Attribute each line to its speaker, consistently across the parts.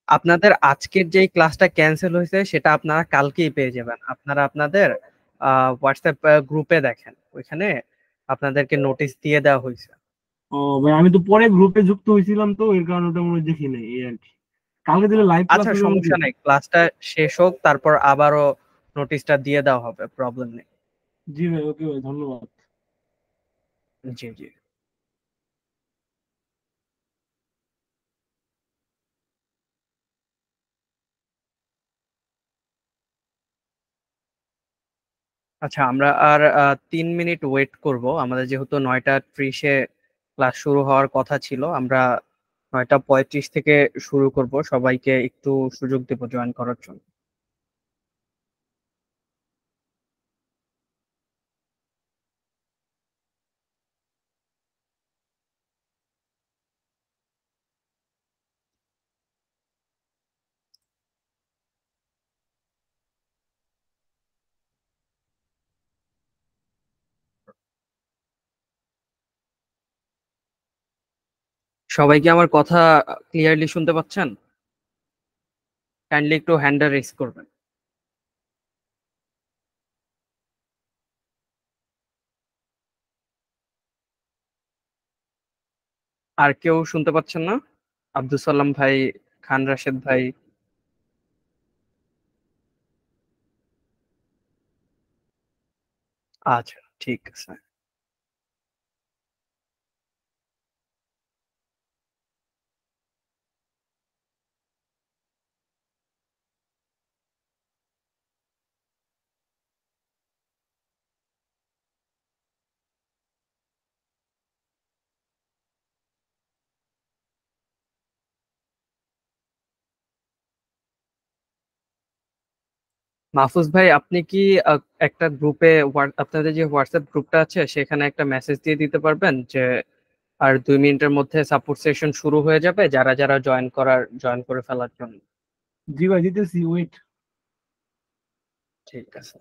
Speaker 1: আপনাদের আজকের যেই ক্লাসটা ক্যান্সেল হয়েছে সেটা আপনারা কালকেই পেয়ে যাবেন। আপনারা আপনাদের হোয়াটসঅ্যাপ গ্রুপে দেখেন, ওইখানে আপনাদেরকে নোটিশ দিয়ে দেওয়া হয়েছে।
Speaker 2: ও ভাই, আমি তো পরে গ্রুপে যুক্ত হয়েছিলাম, তো এর কারণে ওটা মনে হয় দেখি নাই, এই আর কি। কালকে দিলে লাইভ ক্লাস
Speaker 1: আচ্ছা,
Speaker 2: হবে বন্ধু।
Speaker 1: সমস্যা নেই, ক্লাসটা শেষ হোক তারপর আবারও নোটিশটা দিয়ে দেওয়া হবে, প্রবলেম নেই।
Speaker 2: জি ভাই, ওকে ভাই, ধন্যবাদ।
Speaker 1: জি জি। আচ্ছা, আমরা আর 3 মিনিট ওয়েট করব। আমাদের যেহেতু 9টা 30-এ ক্লাস শুরু হওয়ার কথা ছিল, আমরা 9টা 35 থেকে শুরু করব। সবাইকে একটু সুযোগ দেবো জয়েন করার জন্য। সবাই কি আমার কথা ক্লিয়ারলি শুনতে পাচ্ছেন? কাইন্ডলি একটু হ্যান্ডটা রেজ করবেন। আর কেউ শুনতে পাচ্ছেন না? আব্দুল সালাম ভাই, খান রাশেদ ভাই। আচ্ছা, ঠিক আছে। মাহফুজ ভাই, আপনি কি একটা গ্রুপে, আপনাদের যে হোয়াটসঅ্যাপ গ্রুপটা আছে সেখানে একটা মেসেজ দিয়ে দিতে পারবেন যে আর 2 মিনিটের মধ্যে সাপোর্ট সেশন শুরু হয়ে যাবে, যারা যারা জয়েন করে ফেলার জন্য।
Speaker 2: জি ভাই, দিতেছি, ওয়েট।
Speaker 1: ঠিক আছে।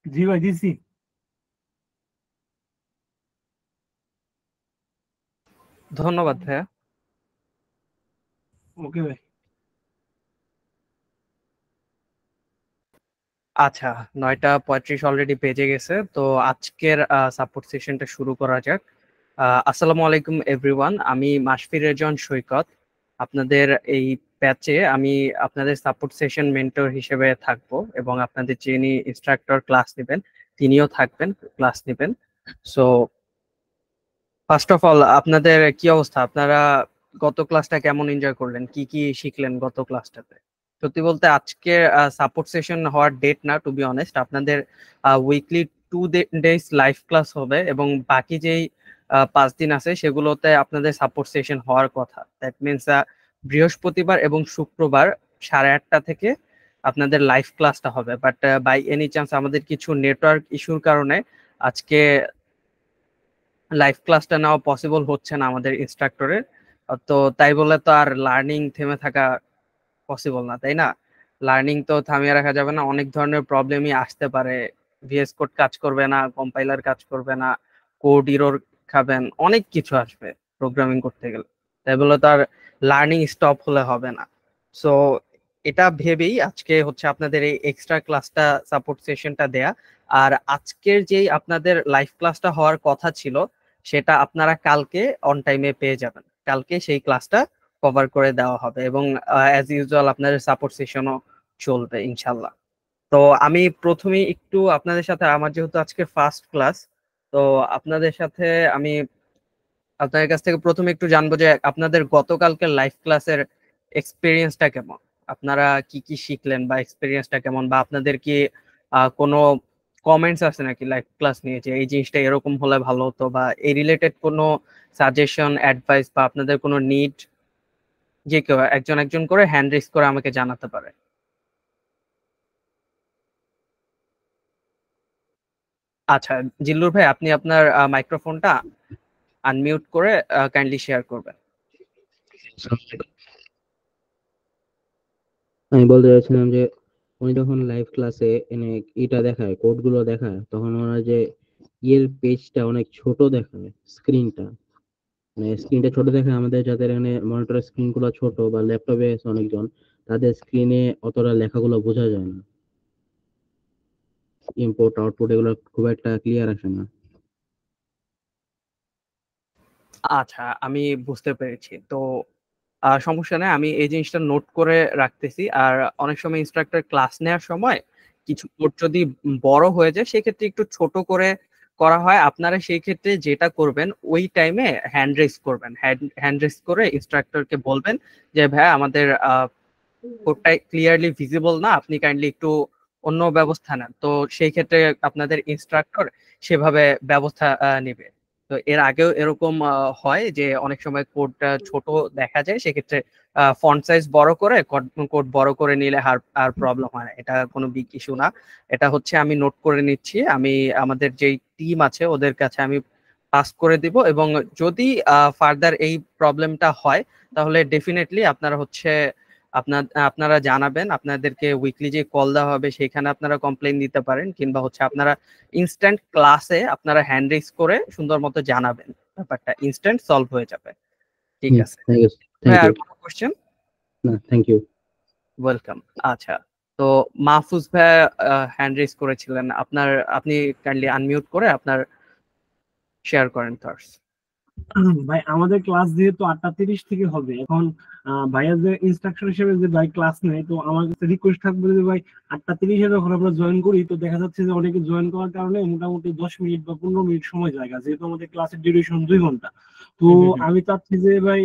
Speaker 2: জি ভাই, দিছি।
Speaker 1: ধন্যবাদ ভাইয়া।
Speaker 2: ওকে ভাই।
Speaker 1: আচ্ছা, 9টা 35 অলরেডি বেজে গেছে, তো আজকের সাপোর্ট সেশনটা শুরু করা যাক। আসসালামু আলাইকুম এভরিওয়ান, আমি মাশফি রেজন সৈকত। আপনাদের এই ব্যাচে আমি আপনাদের সাপোর্ট সেশন মেন্টর হিসেবে থাকবো, এবং আপনাদের যিনি ইনস্ট্রাক্টর ক্লাস নেবেন তিনিও থাকবেন, ক্লাস নেবেন। সো ফার্স্ট অফ অল, আপনাদের কি অবস্থা? আপনারা গত ক্লাসটা কেমন এনজয় করলেন? কি কি শিখলেন গত ক্লাসটাতে? সত্যি বলতে আজকে সাপোর্ট সেশন হওয়ার ডেট না, টু বি অনেস্ট। আপনাদের উইকলি 2 ডেজ লাইভ ক্লাস হবে, এবং বাকি যেই 5 দিন আছে সেগুলোতে আপনাদের সাপোর্ট সেশন হওয়ার কথা। দ্যাট মিনস বৃহস্পতিবার এবং শুক্রবার 8:30 থেকে আপনাদের লাইভ ক্লাসটা হবে, বাট বাই এনি চান্স আমাদের কিছু নেটওয়ার্ক ইস্যুর কারণে আজকে লাইভ ক্লাসটা নেওয়া পসিবল হচ্ছে না আমাদের ইনস্ট্রাক্টরের। তো তাই বলে তো আর লার্নিং থেমে থাকা পসিবল না, তাই না? লার্নিং তো থামিয়ে রাখা যাবে না, অনেক ধরনের প্রবলেমই আসতে পারে। ভিএস কোড কাজ করবে না, কম্পাইলার কাজ করবে না, কোড ইরর খাবেন, অনেক কিছু আসবে প্রোগ্রামিং করতে গেলে। তাই বলে তো আর লার্নিং স্টপ হলে হবে না। সো এটা ভেবেই আজকে হচ্ছে আপনাদের এই এক্সট্রা ক্লাসটা, সাপোর্ট সেশনটা দেয়া। আর আজকের যেই আপনাদের লাইভ ক্লাসটা হওয়ার কথা ছিল সেটা আপনারা কালকে অন টাইমে পেয়ে যাবেন। কালকে সেই ক্লাসটা কভার করে দেওয়া হবে, এবং অ্যাজ ইউজুয়াল আপনাদের সাপোর্ট সেশনও চলবে ইনশাল্লাহ। তো তো আমি প্রথমে একটু আপনাদের সাথে, আমার যেহেতু আজকে ফার্স্ট ক্লাস, তো আপনাদের সাথে আমি আপনাদের কাছ থেকে প্রথমে একটু জানবো যে আপনাদের গতকালকের লাইভ ক্লাসের এক্সপিরিয়েন্সটা কেমন, আপনারা কি কি শিখলেন বা এক্সপিরিয়েন্সটা কেমন, বা আপনাদের কি কোনো কমেন্টস আছে নাকি লাইভ ক্লাস নিয়ে যে এই জিনিসটা এরকম হলে ভালো হতো, বা এই রিলেটেড কোনো সাজেশন, অ্যাডভাইস বা আপনাদের কোনো নিড, যে কেউ একজন একজন করে হ্যান্ড রেজ করে আমাকে জানাতে পারে। আচ্ছা, জিল্লুর ভাই, আপনি আপনার মাইক্রোফোনটা আনমিউট করে কাইন্ডলি শেয়ার করবেন।
Speaker 3: আমি বলতে চাচ্ছিলাম যে উনি যখন লাইভ ক্লাসে এনে এটা দেখায়, কোড গুলো দেখায়, তখন ওনার যে ইয়ের পেজটা অনেক ছোট দেখায়, স্ক্রিনটা, মানে স্ক্রিনটা ছোট দেখায়। আমাদের যাদের এখানে মনিটরের স্ক্রিন গুলো ছোট বা ল্যাপটপে আছে অনেকজন, তাদের স্ক্রিনে অতটা লেখাগুলো বোঝা যায় না, ইম্পোর্ট আউটপুট এগুলো খুব একটা ক্লিয়ার আসে না।
Speaker 1: আচ্ছা, আমি বুঝতে পেরেছি। তো সমস্যা নেই, আমি এই জিনিসটা নোট করে রাখতেছি। আর অনেক সময় ইনস্ট্রাক্টর ক্লাস নেওয়ার সময় কিছু কোড যদি বড় হয়ে যায়, সেক্ষেত্রে একটু ছোট করে করা হয়। আপনারা সেই ক্ষেত্রে যেটা করবেন, ওই টাইমে হ্যান্ড রেজ করবেন, হ্যান্ড রেজ করে ইনস্ট্রাক্টরকে বলবেন যে ভাই, আমাদের কোডটা ক্লিয়ারলি ভিজিবল না, আপনি কাইন্ডলি একটু অন্য ব্যবস্থা নেন। তো সেই ক্ষেত্রে আপনাদের ইনস্ট্রাক্টর সেভাবে ব্যবস্থা নেবে। তো এর আগেও এরকম হয় যে অনেক সময় কোডটা ছোট দেখা যায়, সেক্ষেত্রে ফন্ট সাইজ বড় করে কোড বড় করে নিলে আর প্রবলেম হয় না, এটা কোনো বিগ ইস্যু না। এটা হচ্ছে আমি নোট করে নিচ্ছি, আমি আমাদের যেই টিম আছে ওদের কাছে আমি পাস করে দিব, এবং যদি ফার্দার এই প্রবলেমটা হয়, তাহলে ডেফিনেটলি আপনারা হচ্ছে আপনারা জানাবেন। আপনাদেরকে উইকলি যে কল দেওয়া হবে সেখানে আপনারা কমপ্লেইন দিতে পারেন, কিংবা হচ্ছে আপনারা ইনস্ট্যান্ট ক্লাসে আপনারা হ্যান্ড রেজ করে সুন্দর মতো জানাবেন, ব্যাপারটা ইনস্ট্যান্ট সলভ হয়ে যাবে। ঠিক আছে
Speaker 3: থ্যাংক ইউ।
Speaker 1: ভাই,
Speaker 3: থ্যাংক
Speaker 1: আর
Speaker 3: ইউ।
Speaker 1: কোনো কোশ্চেন?
Speaker 3: না, থ্যাংক ইউ।
Speaker 1: ওয়েলকাম। আচ্ছা, তো মাহফুজ ভাই হ্যান্ড রেজ করেছিলেন, আপনি কাইন্ডলি আনমিউট করে আপনার শেয়ার করেন থটস।
Speaker 2: ভাই আমাদের ক্লাস যেহেতু 8:30 থেকে হবে, এখন ভাইয়ার যে ইনস্ট্রাকশন হিসেবে যে ভাই ক্লাস নেয়, তো আমার কাছে রিকোয়েস্ট থাকবে যে ভাই 8:30-এ যখন আমরা জয়েন করি, তো দেখা যাচ্ছে যে অনেকে জয়েন করার কারণে মোটামুটি 10 মিনিট বা 15 মিনিট সময় যায়, যেহেতু আমাদের ক্লাসের ডিউরেশন 2 ঘন্টা। তো আমি চাচ্ছি যে ভাই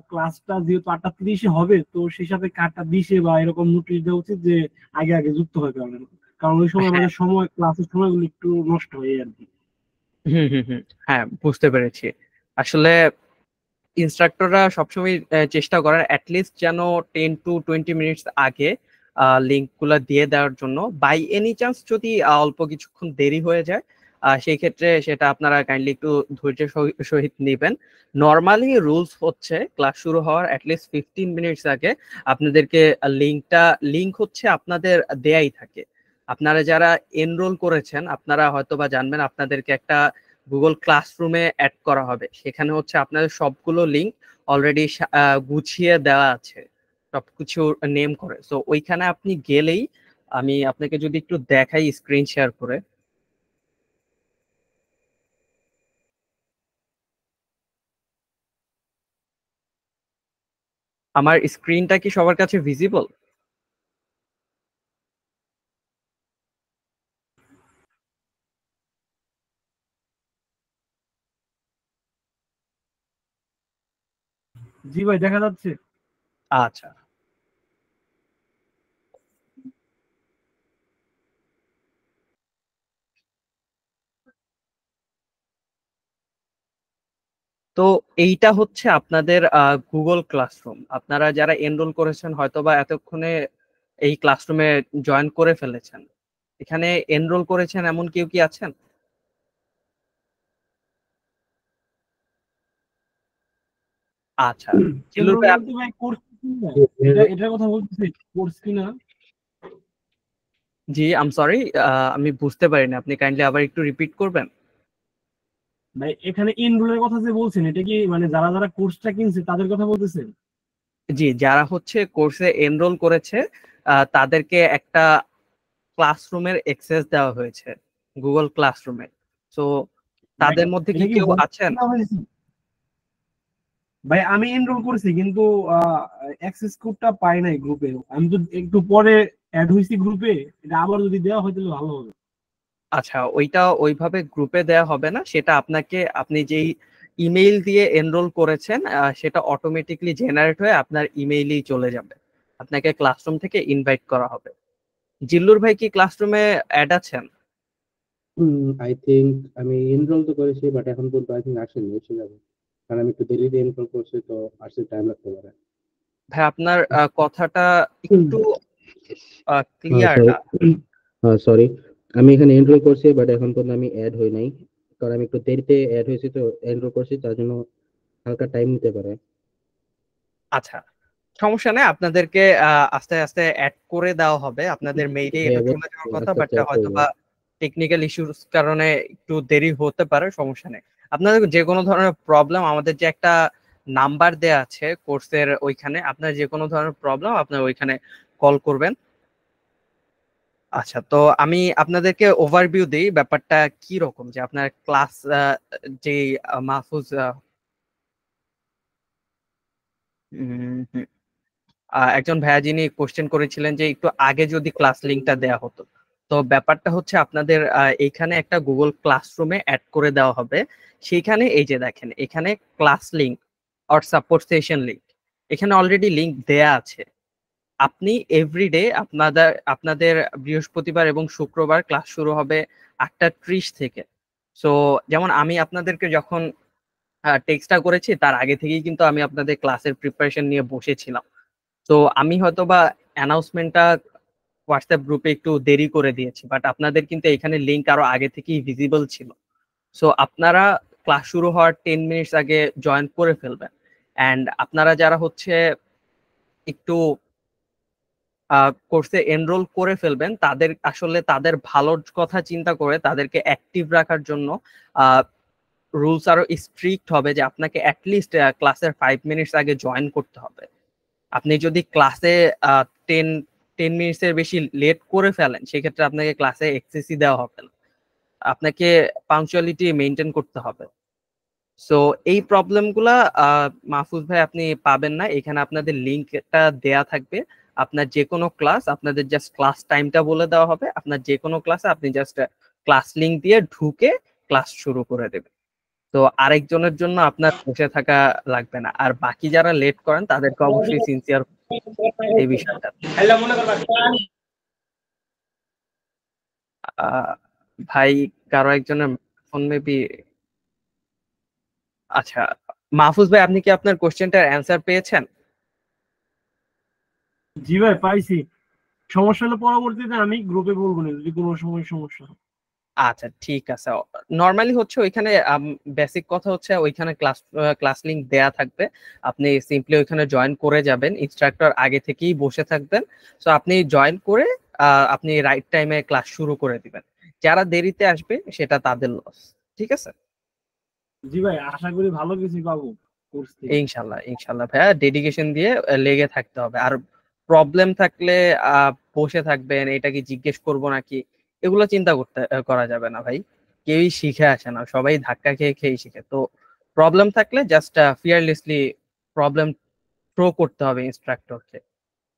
Speaker 2: ক্লাসটা যেহেতু 8:30-এ হবে, তো সেই সাথে 8:20-এ বা এরকম নোটিশ দেওয়া উচিত যে আগে আগে যুক্ত হয়, কারণ কারণ ওই সময়
Speaker 1: হ্যাঁ,
Speaker 2: আমাদের সময়, ক্লাসের সময়গুলো একটু নষ্ট হয় আর কি।
Speaker 1: হ্যাঁ, বুঝতে পেরেছি। আসলে ইনস্ট্রাক্টররা সবসময় চেষ্টা করেন অ্যাটলিস্ট যেন 10 to 20 মিনিটস আগে লিঙ্ক গুলা দিয়ে দেওয়ার জন্য। বাই এনি চান্স যদি অল্প কিছুক্ষণ দেরি হয়ে যায়, সেই ক্ষেত্রে সেটা আপনারা কাইন্ডলি একটু ধৈর্য সহিত নেবেন। নর্মালি রুলস হচ্ছে ক্লাস শুরু হওয়ার অ্যাটলিস্ট 15 মিনিটস আগে আপনাদেরকে লিঙ্ক হচ্ছে আপনাদের দেয়াই থাকে। আপনারা যারা এনরোল করেছেন, আপনারা হয়তোবা জানবেন আপনাদেরকে একটা গুগল ক্লাসরুমে অ্যাড করা হবে, সেখানে হচ্ছে আপনাদের সবগুলো লিংক অলরেডি গুছিয়ে দেওয়া আছে, সবকিছু নেম করে। সো ওইখানে আপনি গেলেই, আমি আপনাকে যদি একটু দেখাই স্ক্রিন শেয়ার করে, আমার স্ক্রিনটা কি সবার কাছে ভিজিবল?
Speaker 2: জি ভাই, দেখা যাচ্ছে।
Speaker 1: আচ্ছা, তো এইটা হচ্ছে আপনাদের গুগল ক্লাসরুম। আপনারা যারা এনরোল করেছেন হয়তোবা এতক্ষণে এই ক্লাসরুমে জয়েন করে ফেলেছেন। এখানে এনরোল করেছেন এমন কেউ কি আছেন? আচ্ছা, জিল্লুর
Speaker 2: এনরোল
Speaker 1: ভাই
Speaker 2: বলতে ভাই কোর্স কিনা, এটার কথা বলতেছি, কোর্স কিনা।
Speaker 1: জি, আম সরি, আমি বুঝতে পারিনি, আপনি কাইন্ডলি আবার একটু রিপিট করবেন?
Speaker 2: ভাই এখানে এনরোলের কথা যে বলছেন, এটা কি মানে যারা যারা কোর্সটা কিনছে তাদের কথা বলতেছেন?
Speaker 1: জি, যারা হচ্ছে কোর্সে এনরোল করেছে তাদেরকে একটা ক্লাসরুমের অ্যাক্সেস দেওয়া হয়েছে, গুগল ক্লাসরুমে। সো
Speaker 2: ভাই
Speaker 1: তাদের মধ্যে কি
Speaker 2: এটা কি
Speaker 1: কেউ
Speaker 2: হয়েছে
Speaker 1: আছেন?
Speaker 2: না হয়েছে? ভাই আমি এনরোল করেছি, কিন্তু অ্যাক্সেস কোডটা পাই নাই গ্রুপে। আমি তো একটু পরে অ্যাড হয়েছি গ্রুপে, এটা আবার যদি দেওয়া হয় তাহলে ভালো হবে।
Speaker 1: আচ্ছা, ওইটা ওইভাবে গ্রুপে দেয়া হবে না, সেটা আপনাকে, আপনি যেই ইমেইল দিয়ে এনরোল করেছেন সেটা অটোমেটিকলি জেনারেট হয়ে আপনার ইমেইলেই চলে যাবে, আপনাকে ক্লাসরুম থেকে ইনভাইট করা হবে। জিল্লুর ভাই কি ক্লাসরুমে অ্যাড আছেন?
Speaker 3: আই থিঙ্ক আমি এনরোল তো করেছি, বাট এখন পর্যন্ত আই থিঙ্ক আসেনি, এসে যাবে। কারণ আমি একটু দেরিতে এনরোল করছি, তো আসতে টাইম লাগতে পারে।
Speaker 1: ভাই আপনার কথাটা একটু ক্লিয়ার
Speaker 3: সরি,
Speaker 1: না।
Speaker 3: সরি, আমি এখানে এনরোল করছি, বাট এখন পর্যন্ত আমি অ্যাড হই নাই। কারণ আমি একটু দেরিতে অ্যাড হয়েছি, তো এনরোল করছি, তার জন্য হালকা টাইম নিতে পারে।
Speaker 1: আচ্ছা, সমস্যা নেই, আপনাদেরকে আস্তে আস্তে অ্যাড করে দেওয়া হবে, আপনাদের মেইলেই এটা চলে যাওয়ার কথা,
Speaker 3: আস্তে
Speaker 1: বাট
Speaker 3: আস্তে add
Speaker 1: হয়তো
Speaker 3: হয়ে
Speaker 1: বা
Speaker 3: যাবে।
Speaker 1: টেকনিক্যাল ইস্যুর কারণে একটু দেরি হতে পারে, সমস্যা নেই। আপনাদের যে কোনো ধরনের প্রবলেম, আমাদের যে একটা নাম্বার দেয়া আছে কোর্সের ওইখানে, আপনার যে কোনো ধরনের প্রবলেম আপনার ওইখানে কল করবেন। আচ্ছা, তো আমি আপনাদেরকে ওভারভিউ দিই ব্যাপারটা কি রকম, যে আপনার ক্লাস যে মাহফুজ একজন ভাইয়া যিনি কোশ্চেন করেছিলেন যে একটু আগে যদি ক্লাস লিংকটা দেওয়া হতো। তো ব্যাপারটা হচ্ছে আপনাদের এইখানে একটা গুগল ক্লাসরুমে অ্যাড করে দেওয়া হবে। সেইখানে এই যে দেখেন, এখানে class link or support session link, এখানে অলরেডি লিংক দেয়া আছে। আপনি এভরিডে আপনাদের আপনাদের বৃহস্পতিবার এবং শুক্রবার ক্লাস শুরু হবে 8:30 থেকে। সো যেমন আমি আপনাদেরকে যখন টেক্সটটা করেছি তার আগে থেকেই কিন্তু আমি আপনাদের ক্লাসের প্রিপারেশন নিয়ে বসেছিলাম। তো আমি হয়তো বা অ্যানাউন্সমেন্টটা হোয়াটসঅ্যাপ গ্রুপে একটু দেরি করে দিয়েছি, বাট আপনাদের কিন্তু এখানে লিংক আরো আগে থেকেই ভিজিবল ছিল। সো আপনারা ক্লাস শুরু হওয়ার 10 মিনিটস আগে জয়েন করে ফেলবেন। অ্যান্ড আপনারা যারা হচ্ছে একটু কোর্সে এনরোল করে ফেলবেন, তাদের আসলে তাদের ভালোর কথা চিন্তা করে তাদেরকে অ্যাক্টিভ রাখার জন্য রুলস আরো স্ট্রিক্ট হবে, যে আপনাকে অ্যাটলিস্ট ক্লাসের 5 মিনিটস আগে জয়েন করতে হবে। আপনি যদি ক্লাসে 10 মিনিটসের বেশি লেট করে ফেলেন, সেক্ষেত্রে আপনাকে ক্লাসে এক্সেসই দেওয়া হবে না, আপনাকে পাংচুয়ালিটি মেনটেন করতে হবে। সো এই প্রবলেমগুলা মাহফুজ ভাই আপনি পাবেন না এখানে, আপনাদের লিঙ্কটা দেয়া থাকবে। আপনার যে কোনো ক্লাস, আপনাদের জাস্ট ক্লাস টাইমটা বলে দেওয়া হবে, আপনার যে কোনো ক্লাসে আপনি জাস্ট ক্লাস লিঙ্ক দিয়ে ঢুকে ক্লাস শুরু করে দেবেন। তো আরেকজনের জন্য আপনার বসে থাকা লাগবে না। আর বাকি যারা লেট করেন তাদেরকে অবশ্যই সিনসিয়ার এই বিষয়টা। ভাই কারো একজনের ফোন মেবি। আচ্ছা, মাহফুজ ভাই আপনি কি আপনার কোশ্চেনটার অ্যান্সার পেয়েছেন?
Speaker 2: জি ভাই পাইছি। সমস্যা হলে পরবর্তীতে আমি গ্রুপে বলবো না যদি কোনো সময় সমস্যা হয়।
Speaker 1: আচ্ছা ঠিক আছে। নর্মালি হচ্ছে ওইখানে বেসিক কথা হচ্ছে ওইখানে ক্লাস লিংক দেয়া থাকবে, আপনি সিম্পলি ওইখানে জয়েন করে যাবেন, ইনস্ট্রাক্টর আগে থেকেই বসে থাকবেন। সো আপনি জয়েন করে আপনি রাইট টাইমে ক্লাস শুরু করে দিবেন। যারা দেরিতে আসবে সেটা তাদের লস। ঠিক আছে,
Speaker 2: জি ভাই, আশা করি ভালো কিছু পাবো কোর্স থেকে।
Speaker 1: ইনশাল্লাহ ইনশাল্লাহ ভাইয়া, ডেডিকেশন দিয়ে লেগে থাকতে হবে। আর প্রবলেম থাকলে বসে থাকবেন, এটা কি জিজ্ঞেস করবো নাকি, এগুলো চিন্তা করতে করা যাবে না ভাই। কেউই শিখে আসে না, সবাই ধাক্কা খেয়ে খেয়ে শিখে। তো প্রবলেম থাকলে জাস্ট ফিয়ারলেসলি প্রবলেম থ্রো করতে হবে ইনস্ট্রাক্টরকে,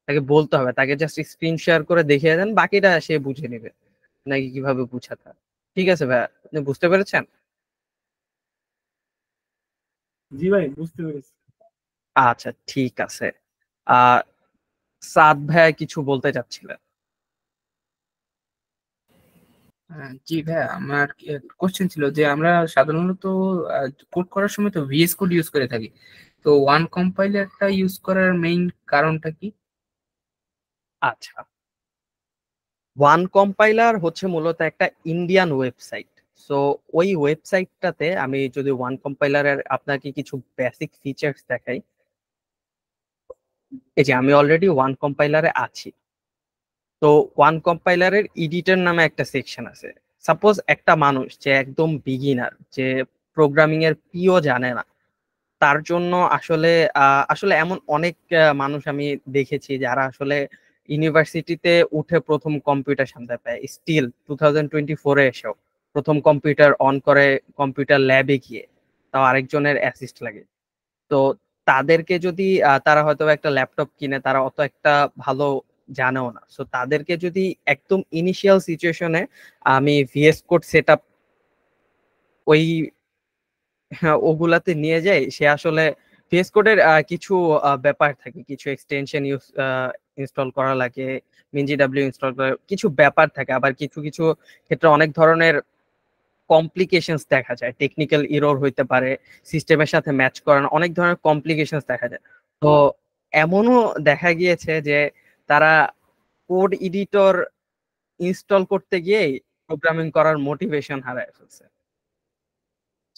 Speaker 1: তাকে বলতে হবে, তাকে জাস্ট স্ক্রিন শেয়ার করে দেখিয়ে দেন, বাকিটা সে বুঝে নেবে নাকি কিভাবে বুঝাতে হয়। ঠিক আছে ভাইয়া, আপনি বুঝতে পেরেছেন?
Speaker 2: জি ভাই বুঝতে পেরেছি।
Speaker 1: আচ্ছা ঠিক আছে। আহ সাদ ভাইয়া কিছু বলতে চাচ্ছিলেন?
Speaker 4: জি ভাইয়া, আমার কোশ্চেন ছিল যে আমরা সাধারণত কোড করার সময় তো ভিএস কোড ইউজ করে থাকি, তো ওয়ান কম্পাইলারটা ইউজ করার মেইন কারণটা কি?
Speaker 1: আচ্ছা, ওয়ান কম্পাইলার হচ্ছে মূলত একটা ইন্ডিয়ান ওয়েবসাইট। সো ওই ওয়েবসাইটটাতে আমি যদি ওয়ান কম্পাইলারের আপনাকে কিছু বেসিক ফিচার্স দেখাই, এই যে আমি অলরেডি ওয়ান কম্পাইলারে আছি। তো ওয়ান কম্পাইলারের এডিটর নামে একটা সেকশন আছে। সাপোজ একটা মানুষ যে একদম বিগিনার, যে প্রোগ্রামিং এর পিও জানে না, তার জন্য আসলে আসলে এমন অনেক মানুষ আমি দেখেছি যারা আসলে ইউনিভার্সিটিতে উঠে প্রথম কম্পিউটার সামনে পায়, স্টিল 2024-এ এসেও প্রথম কম্পিউটার অন করে কম্পিউটার ল্যাবে গিয়ে, তাও আরেকজনের অ্যাসিস্ট লাগে। তো তাদেরকে যদি তারা হয়তো একটা ল্যাপটপ কিনে, তারা অত একটা ভালো জানেও না। সো তাদেরকে যদি একদম ইনিশিয়াল সিচুয়েশনে আমি ভিএস কোড সেট আপ ওই ওগুলাতে নিয়ে যাই, সে আসলে ভিএস কোডের কিছু ব্যাপার থাকে, কিছু এক্সটেনশন ইনস্টল করা লাগে, মিনজিডাব্লিউ ইনস্টল করা, কিছু ব্যাপার থাকে। আবার কিছু কিছু ক্ষেত্রে অনেক ধরনের কমপ্লিকেশনস দেখা যায়, টেকনিক্যাল ইরর হইতে পারে, সিস্টেমের সাথে ম্যাচ করানো, অনেক ধরনের কমপ্লিকেশনস দেখা যায়। তো এমনও দেখা গিয়েছে যে তারা কোড এডিটর ইনস্টল করতে গিয়ে প্রোগ্রামিং করার মোটিভেশন হারায় ফেলছে।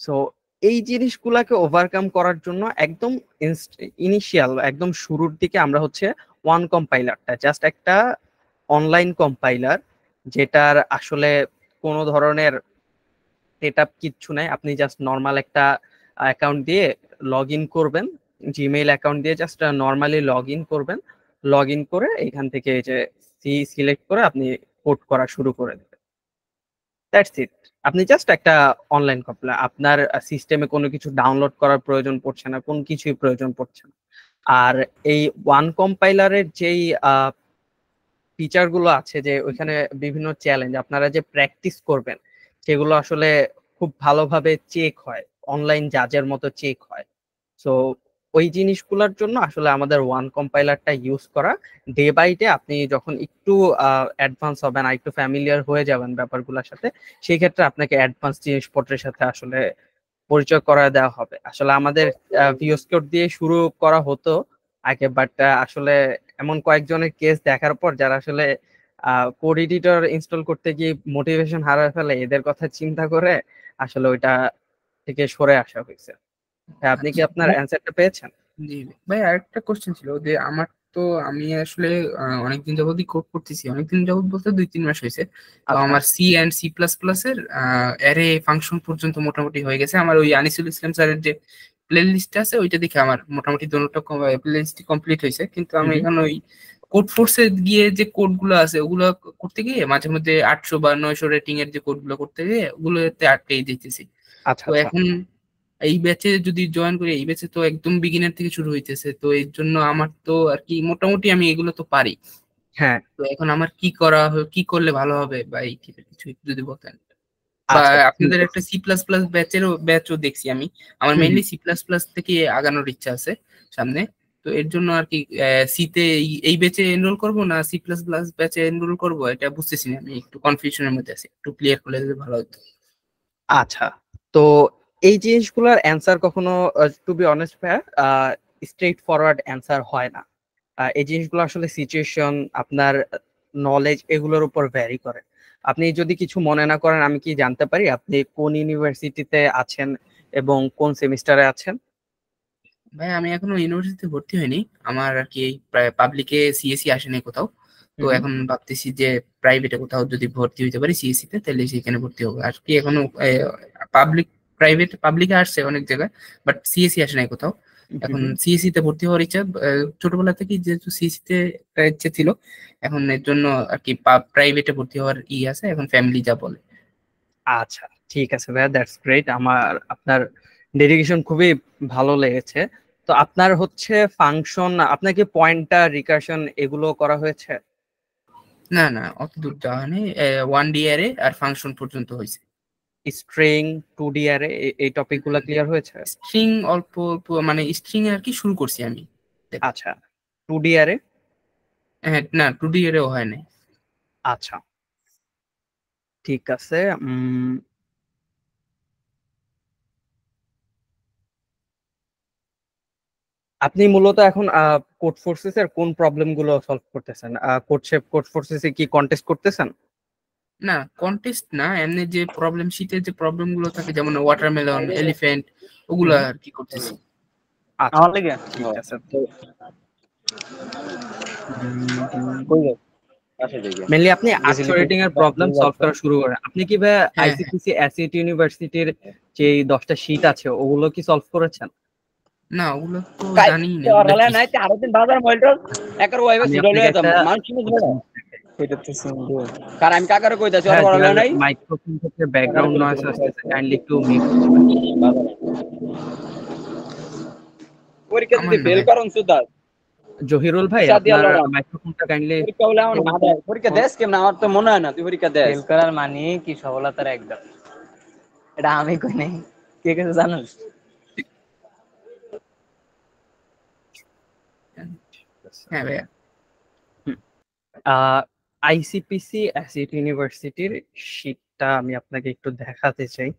Speaker 1: সো এই জিনিসগুলাকে ওভারকাম করার জন্য একদম ইনিশিয়াল, একদম শুরুর দিকে আমরা হচ্ছে ওয়ান কম্পাইলারটা, জাস্ট একটা অনলাইন কম্পাইলার, যেটার আসলে কোনো ধরনের সেট আপ কিচ্ছু নাই। আপনি জাস্ট নর্মাল একটা অ্যাকাউন্ট দিয়ে লগ ইন করবেন, জিমেইল অ্যাকাউন্ট দিয়ে জাস্ট নর্মালি লগ ইন করবেন, লগ ইন করে এখান থেকে এই যে সি সিলেক্ট করে আপনি কোড করা শুরু করে দেবেন। That's it. আপনি জাস্ট একটা অনলাইন কম্পাইলার, আপনার সিস্টেমে কোনো কিছু ডাউনলোড করার প্রয়োজন পড়ছে না, কোনো কিছুই প্রয়োজন পড়ছে না। আর এই ওয়ান কম্পাইলারের যেই ফিচার গুলো আছে, যে ওইখানে বিভিন্ন চ্যালেঞ্জ আপনারা যে প্র্যাকটিস করবেন সেগুলো আসলে খুব ভালোভাবে চেক হয়, অনলাইন জাজের মতো চেক হয়। সো ওই জিনিসগুলোর জন্য আসলে আমাদের ওয়ান কম্পাইলারটা ইউজ করা। ডে বাই ডে আপনি যখন একটু অ্যাডভান্স হবেন, আর একটু ফ্যামিলিয়ার হয়ে যাবেন ব্যাপারগুলোর সাথে, সেই ক্ষেত্রে আপনাকে অ্যাডভান্স জিনিসপত্রের সাথে আসলে পরিচয় করা দেওয়া হবে। আসলে আমাদের ভিএস কোড দিয়ে শুরু করা হতো আগে, বাট আসলে এমন কয়েকজনের কেস দেখার পর যারা আসলে কোড এডিটর ইনস্টল করতে গিয়ে মোটিভেশন হারায় ফেলে, এদের কথা চিন্তা করে আসলে ওইটা থেকে সরে আসা হয়েছে। আপনি কি আপনার অ্যানসারটা পেয়েছেন?
Speaker 4: জি ভাই, আরেকটা কোশ্চেন ছিল যে আমার তো আমি আসলে অনেকদিন যাবতই কোড করতেছি, অনেকদিন যাবত বলতে 2-3 মাস হয়েছে। তো আমার C and C plus plus এর অ্যারে ফাংশন পর্যন্ত মোটামুটি হয়ে গেছে। আমার ওই আনিসুল ইসলাম স্যারের যে প্লে লিস্ট আছে ওইটা দেখে আমার মোটামুটি দুটোটা প্লে লিস্ট কমপ্লিট হয়েছে। কিন্তু আমি এখন ওই কোড ফোর্সে গিয়ে যে কোড গুলো আছে ওগুলো করতে গিয়ে মাঝে মধ্যে 800 বা 900 রেটিং এর যে কোড গুলো করতে গিয়ে ওগুলোতে আটকেই দিতেছি।
Speaker 1: আচ্ছা,
Speaker 4: তো এখন এই ব্যাচে যদি জয়েন করি, এই ব্যাচে তো একদম বিগিনার থেকে শুরু হইতেছে, তো এর জন্য আমার তো আর কি মোটামুটি আমি এগুলো তো পারি।
Speaker 1: হ্যাঁ,
Speaker 4: তো এখন আমার কি করলে ভালো হবে বা এই টাইপের কিছু একটু যদি বলতেন। বা
Speaker 1: আচ্ছা,
Speaker 4: আপনাদের একটা সি প্লাস প্লাস ব্যাচও দেখছি আমি, আমার মেইনলি সি প্লাস প্লাস থেকে আগানোর ইচ্ছা আছে সামনে। তো এর জন্য আর কি সিতে এই ব্যাচে এনরোল করব না সি প্লাস প্লাস ব্যাচে এনরোল করব, এটা বুঝতেছি না, আমি একটু কনফিউশনের মধ্যে আছি, একটু ক্লিয়ার করলে যদি ভালো হতো।
Speaker 1: আচ্ছা। তো এই জিনিসগুলোর অ্যান্সার কখনো, টু বি অনেস্ট ভাইয়া, স্ট্রেট ফরওয়ার্ড অ্যান্সার হয় না। এই জিনিসগুলো আসলে সিচুয়েশন, আপনার নলেজ, এগুলোর উপর ভ্যারি করে। আপনি যদি কিছু মনে না করেন, আমি কি জানতে পারি আপনি কোন ইউনিভার্সিটিতে আছেন এবং কোন সেমিস্টারে আছেন?
Speaker 4: ভাই আমি এখনো ইউনিভার্সিটিতে ভর্তি হইনি, আমার আর কি পাবলিকে সিএসসি আসেনি কোথাও। তো এখন ভাবতেছি যে প্রাইভেটে কোথাও যদি ভর্তি হইতে পারি সিএসসি তে, তাহলে সেখানে ভর্তি হবো আর কি। এখনো পাবলিকে আসছে অনেক জায়গায়, বাট সিএসসি আসে নাই কোথাও। এখন সিএসসি তে ভর্তি হওয়ার ইচ্ছা, ছোটবেলা থেকেই যেহেতু সিএসসি তে একটা ইচ্ছা ছিল, এখন এর জন্য আর কি প্রাইভেটে ভর্তি হওয়ার আছে, এখন ফ্যামিলি যা বলে।
Speaker 1: আচ্ছা, ঠিক আছে ভাইয়া, দ্যাটস গ্রেট। আমার আপনার ডেডিকেশন খুবই ভালো লেগেছে। তো আপনার হচ্ছে ফাংশন, আপনাকে পয়েন্টার, রিকারশন এগুলো করা হয়েছে?
Speaker 4: না না, অত দূর যাওয়া হয়নি, 1D অ্যারে আর ফাংশন পর্যন্ত হয়েছে।
Speaker 1: স্ট্রিং, 2D অ্যারে, এই টপিক গুলো ক্লিয়ার হয়েছে?
Speaker 4: স্ট্রিং অল্প অল্প, মানে স্ট্রিং আর কি শুরু করছি আমি।
Speaker 1: আচ্ছা, 2D অ্যারে?
Speaker 4: হ্যাঁ, না 2D এরও হয় না।
Speaker 1: আচ্ছা, ঠিক আছে। আপনি মূলত এখন কোড ফোর্সেস এর কোন প্রবলেম গুলো সলভ করতেছেন? কোড ফোর্সেস এ কি কন্টেস্ট করতেছেন?
Speaker 4: না কন্টেস্ট না, এমনি যে প্রবলেম শীটের যে প্রবলেম গুলো থাকে, যেমন ওয়াটারমেলন, এলিফ্যান্ট, ওগুলো আর কি করতেছি।
Speaker 1: আচ্ছা, ঠিক আছে। তো মেইনলি আপনি 800 রেটিং এর প্রবলেম সলভ করা শুরু করেন। আপনি কি ভাই আইসিটিসি অ্যাসিড ইউনিভার্সিটির যে 10টা শীট আছে ওগুলো কি সলভ করেছেন?
Speaker 4: না ওগুলো তো জানি না, ওগুলো
Speaker 5: নাই তে আরো দিন বাজার মইলর একার ওয়াইবে সিডল হয়ে যাম মানুষ বুঝবে না এটা তো সুন্দর। কারণ আমি কাকারে কইতাছি আর বড় নাই,
Speaker 1: মাইক্রোফোন থেকে ব্যাকগ্রাউন্ড নয়েজ আসছে, কাইন্ডলি একটু মিউট
Speaker 5: পরীক্ষা দিতে ফেল করুন সুদা।
Speaker 1: জহিরুল ভাই
Speaker 5: ইচ্ছা দিয়ে
Speaker 1: আপনার
Speaker 5: লড়াম।
Speaker 1: মাইক্রোফোনটা কাইন্ডলি
Speaker 5: পরীক্ষা হলে আমার না দেয়। পরীক্ষা দেস কেমন? আমার তো মনে হয় না তুই পরীক্ষা দেস।
Speaker 6: ফেল করার মানে কি সফলতার একদম, এটা আমি কই নাই, কে কিছু জানোস?
Speaker 4: হ্যাঁ ভাইয়া।
Speaker 1: আইসিপিসি অ্যাসিড ইউনিভার্সিটির শীটটা আমি আপনাকে একটু দেখাতে চাই।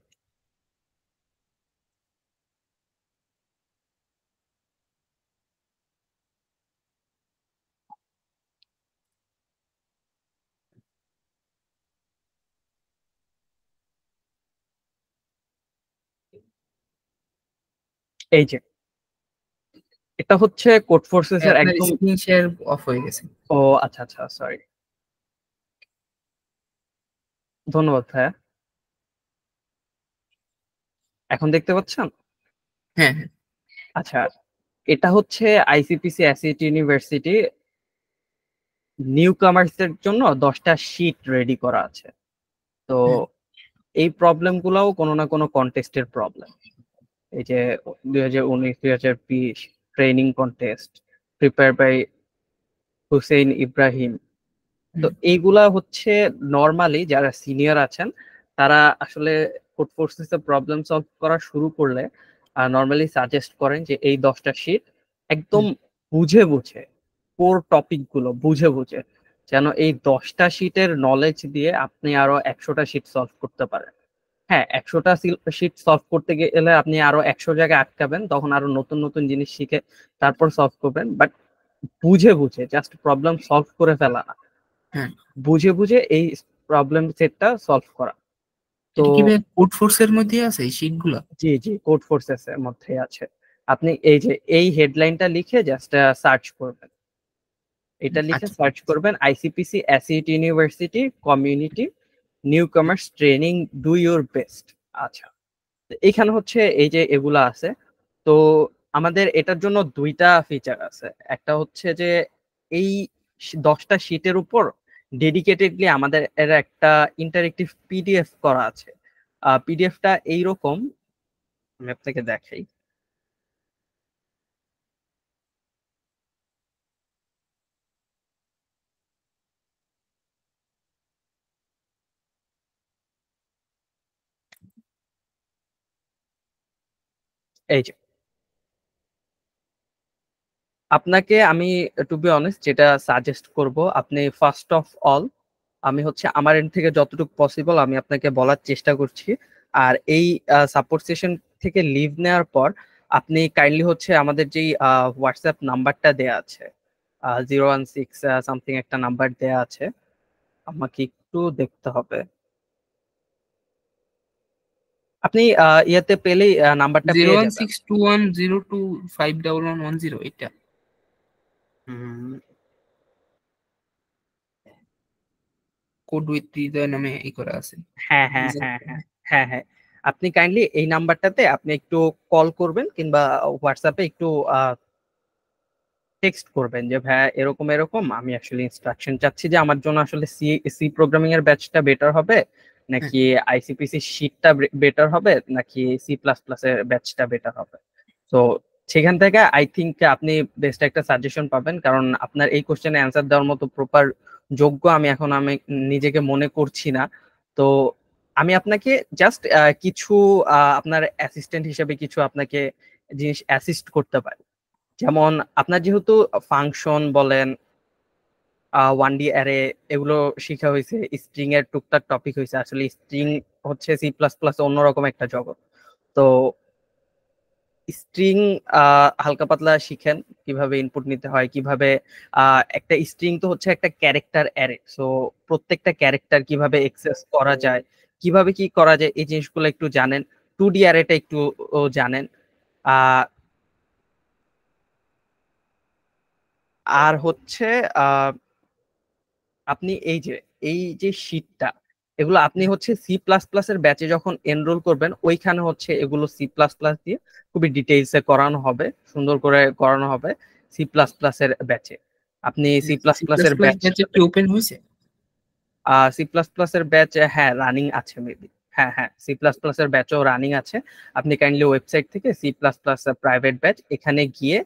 Speaker 1: এই যে এটা হচ্ছে কোড ফোর্সেস এর
Speaker 4: আপনার
Speaker 1: একদম।
Speaker 4: স্ক্রিন শেয়ার অফ হয়ে গেছে।
Speaker 1: ও আচ্ছা আচ্ছা, সরি, ধন্যবাদ ভাইয়া। এখন দেখতে পাচ্ছেন?
Speaker 4: হ্যাঁ হ্যাঁ।
Speaker 1: আচ্ছা, এটা হচ্ছে আইসিপিসি অ্যাসিড ইউনিভার্সিটি নিউ কামার্সের জন্য 10টা শীট রেডি করা আছে। তো
Speaker 4: হুম।
Speaker 1: এই প্রবলেম গুলাও কোনো না কোনো কন্টেস্টের প্রবলেম। এই যে 2019-2020 training contest prepare by Hussain Ibrahim. তো এইগুলা হচ্ছে নরমালি যারা সিনিয়র আছেন তারা আসলে কোড ফোর্সেস এ প্রবলেম সলভ করা শুরু করলে নরমালি সাজেস্ট করেন যে এই 10টা শীট একদম বুঝে বুঝে, কোর টপিক গুলো বুঝে বুঝে, যেন এই 10টা শীটের নলেজ দিয়ে আপনি আরো 100টা শীট সলভ করতে পারেন। হ্যাঁ, 100টা শীট সলভ করতে গেলে আপনি আরো 100 জায়গায় আটকাবেন, তখন আরো নতুন নতুন জিনিস শিখে তারপর সলভ করবেন। বাট বুঝে বুঝে জাস্ট প্রবলেম সলভ করে ফেলা না,
Speaker 4: হ্যাঁ।
Speaker 1: বুঝে বুঝে এই প্রবলেম সেটটা সলভ করা। তো
Speaker 4: এটা কি ভাই কোড ফোর্স এর মধ্যে আছে এই শীটগুলো?
Speaker 1: জি জি, কোড ফোর্সেস এর মধ্যে আছে। আপনি এই যে এই হেডলাইনটা লিখে জাস্ট সার্চ করবেন, এটা লিখে
Speaker 4: আচ্ছা।
Speaker 1: সার্চ করবেন আইসিপিসি acid university community new কামার্স training do your best. আচ্ছা, এখানে হচ্ছে এই যে এগুলা আছে। তো আমাদের এটার জন্য দুইটা ফিচার আছে। একটা হচ্ছে যে এই 10টা শীটের উপর ডেডিকেটেডলি আমাদের এর একটা ইন্টারেক্টিভ পিডিএফ করা আছে। পিডিএফটা এইরকম, আমি আপনাকে দেখাই। এই যে আপনাকে আমি টু বি অনেস্ট যেটা সাজেস্ট করব, আপনি ফার্স্ট অফ অল, আমি হচ্ছে আমার এন্ড থেকে যতটুকু পসিবল আমি আপনাকে বলার চেষ্টা করছি। আর এই সাপোর্ট সেশন থেকে লিভ নেওয়ার পর আপনি কাইন্ডলি হচ্ছে আমাদের যেই হোয়াটসঅ্যাপ নাম্বারটা দেয়া আছে 016 সামথিং একটা নাম্বার দেয়া আছে, আমাকে একটু দেখতে হবে। আপনি ইয়াতে পেলেই নাম্বারটা পেয়ে যাবেন।
Speaker 4: 01621025110 এটা
Speaker 1: হুম,
Speaker 4: কোড উইথ হৃদয় নামে এই করা আছে।
Speaker 1: হ্যাঁ হ্যাঁ হ্যাঁ হ্যাঁ হ্যাঁ হ্যাঁ, আপনি কাইন্ডলি এই নাম্বারটাতে আপনি একটু কল করবেন কিংবা হোয়াটসঅ্যাপে একটু টেক্সট করবেন যে ভাইয়া এরকম এরকম, আমি আসলে ইনস্ট্রাকশন চাচ্ছি যে আমার জন্য আসলে সি সি প্রোগ্রামিং এর ব্যাচটা বেটার হবে নাকি আইসিপিসি শীটটা বেটার হবে নাকি সি প্লাস প্লাস এর ব্যাচটা বেটার হবে। তো সেখান থেকে আই থিঙ্ক আপনি বেস্ট একটা সাজেশন পাবেন, কারণ আপনার এই কোশ্চেনে অ্যান্সার দেওয়ার মতো প্রপার যোগ্য আমি নিজেকে মনে করছি না। তো আমি আপনাকে জাস্ট কিছু আপনার অ্যাসিস্ট্যান্ট হিসেবে কিছু আপনাকে জিনিস অ্যাসিস্ট করতে পারি। যেমন আপনার যেহেতু ফাংশন বলেন, 1D অ্যারে এগুলো শিখা হয়েছে, স্ট্রিং এর টুকটাক টপিক হয়েছে। আসলে স্ট্রিং হচ্ছে সি প্লাস প্লাস অন্যরকম একটা জগৎ। তো স্ট্রিং হালকা পাতলা শিখেন, কিভাবে ইনপুট নিতে হয়, কিভাবে একটা স্ট্রিং তো হচ্ছে একটা ক্যারেক্টার অ্যারে, সো প্রত্যেকটা ক্যারেক্টার কিভাবে এক্সেস করা যায়, কিভাবে কি করা যায়, এই জিনিসগুলো একটু জানেন। 2D অ্যারেটা একটু জানেন। আর হচ্ছে আপনি এই যে শীটটা, এগুলো আপনি হচ্ছে সি প্লাস প্লাস এর ব্যাচে যখন এনরোল করবেন ওইখানে হচ্ছে এগুলো সি প্লাস প্লাস দিয়ে খুবই ডিটেইলসে করানো হবে, সুন্দর করে করানো হবে সি প্লাস প্লাস এর ব্যাচে। আপনি সি প্লাস প্লাস এর ব্যাচ
Speaker 4: কি ওপেন হয়েছে?
Speaker 1: সি প্লাস প্লাস এর ব্যাচ হ্যাঁ রানিং আছে মেবি। হ্যাঁ হ্যাঁ, সি প্লাস প্লাস এর ব্যাচও রানিং আছে। আপনি কাইন্ডলি ওয়েবসাইট থেকে C plus plus private batch এখানে গিয়ে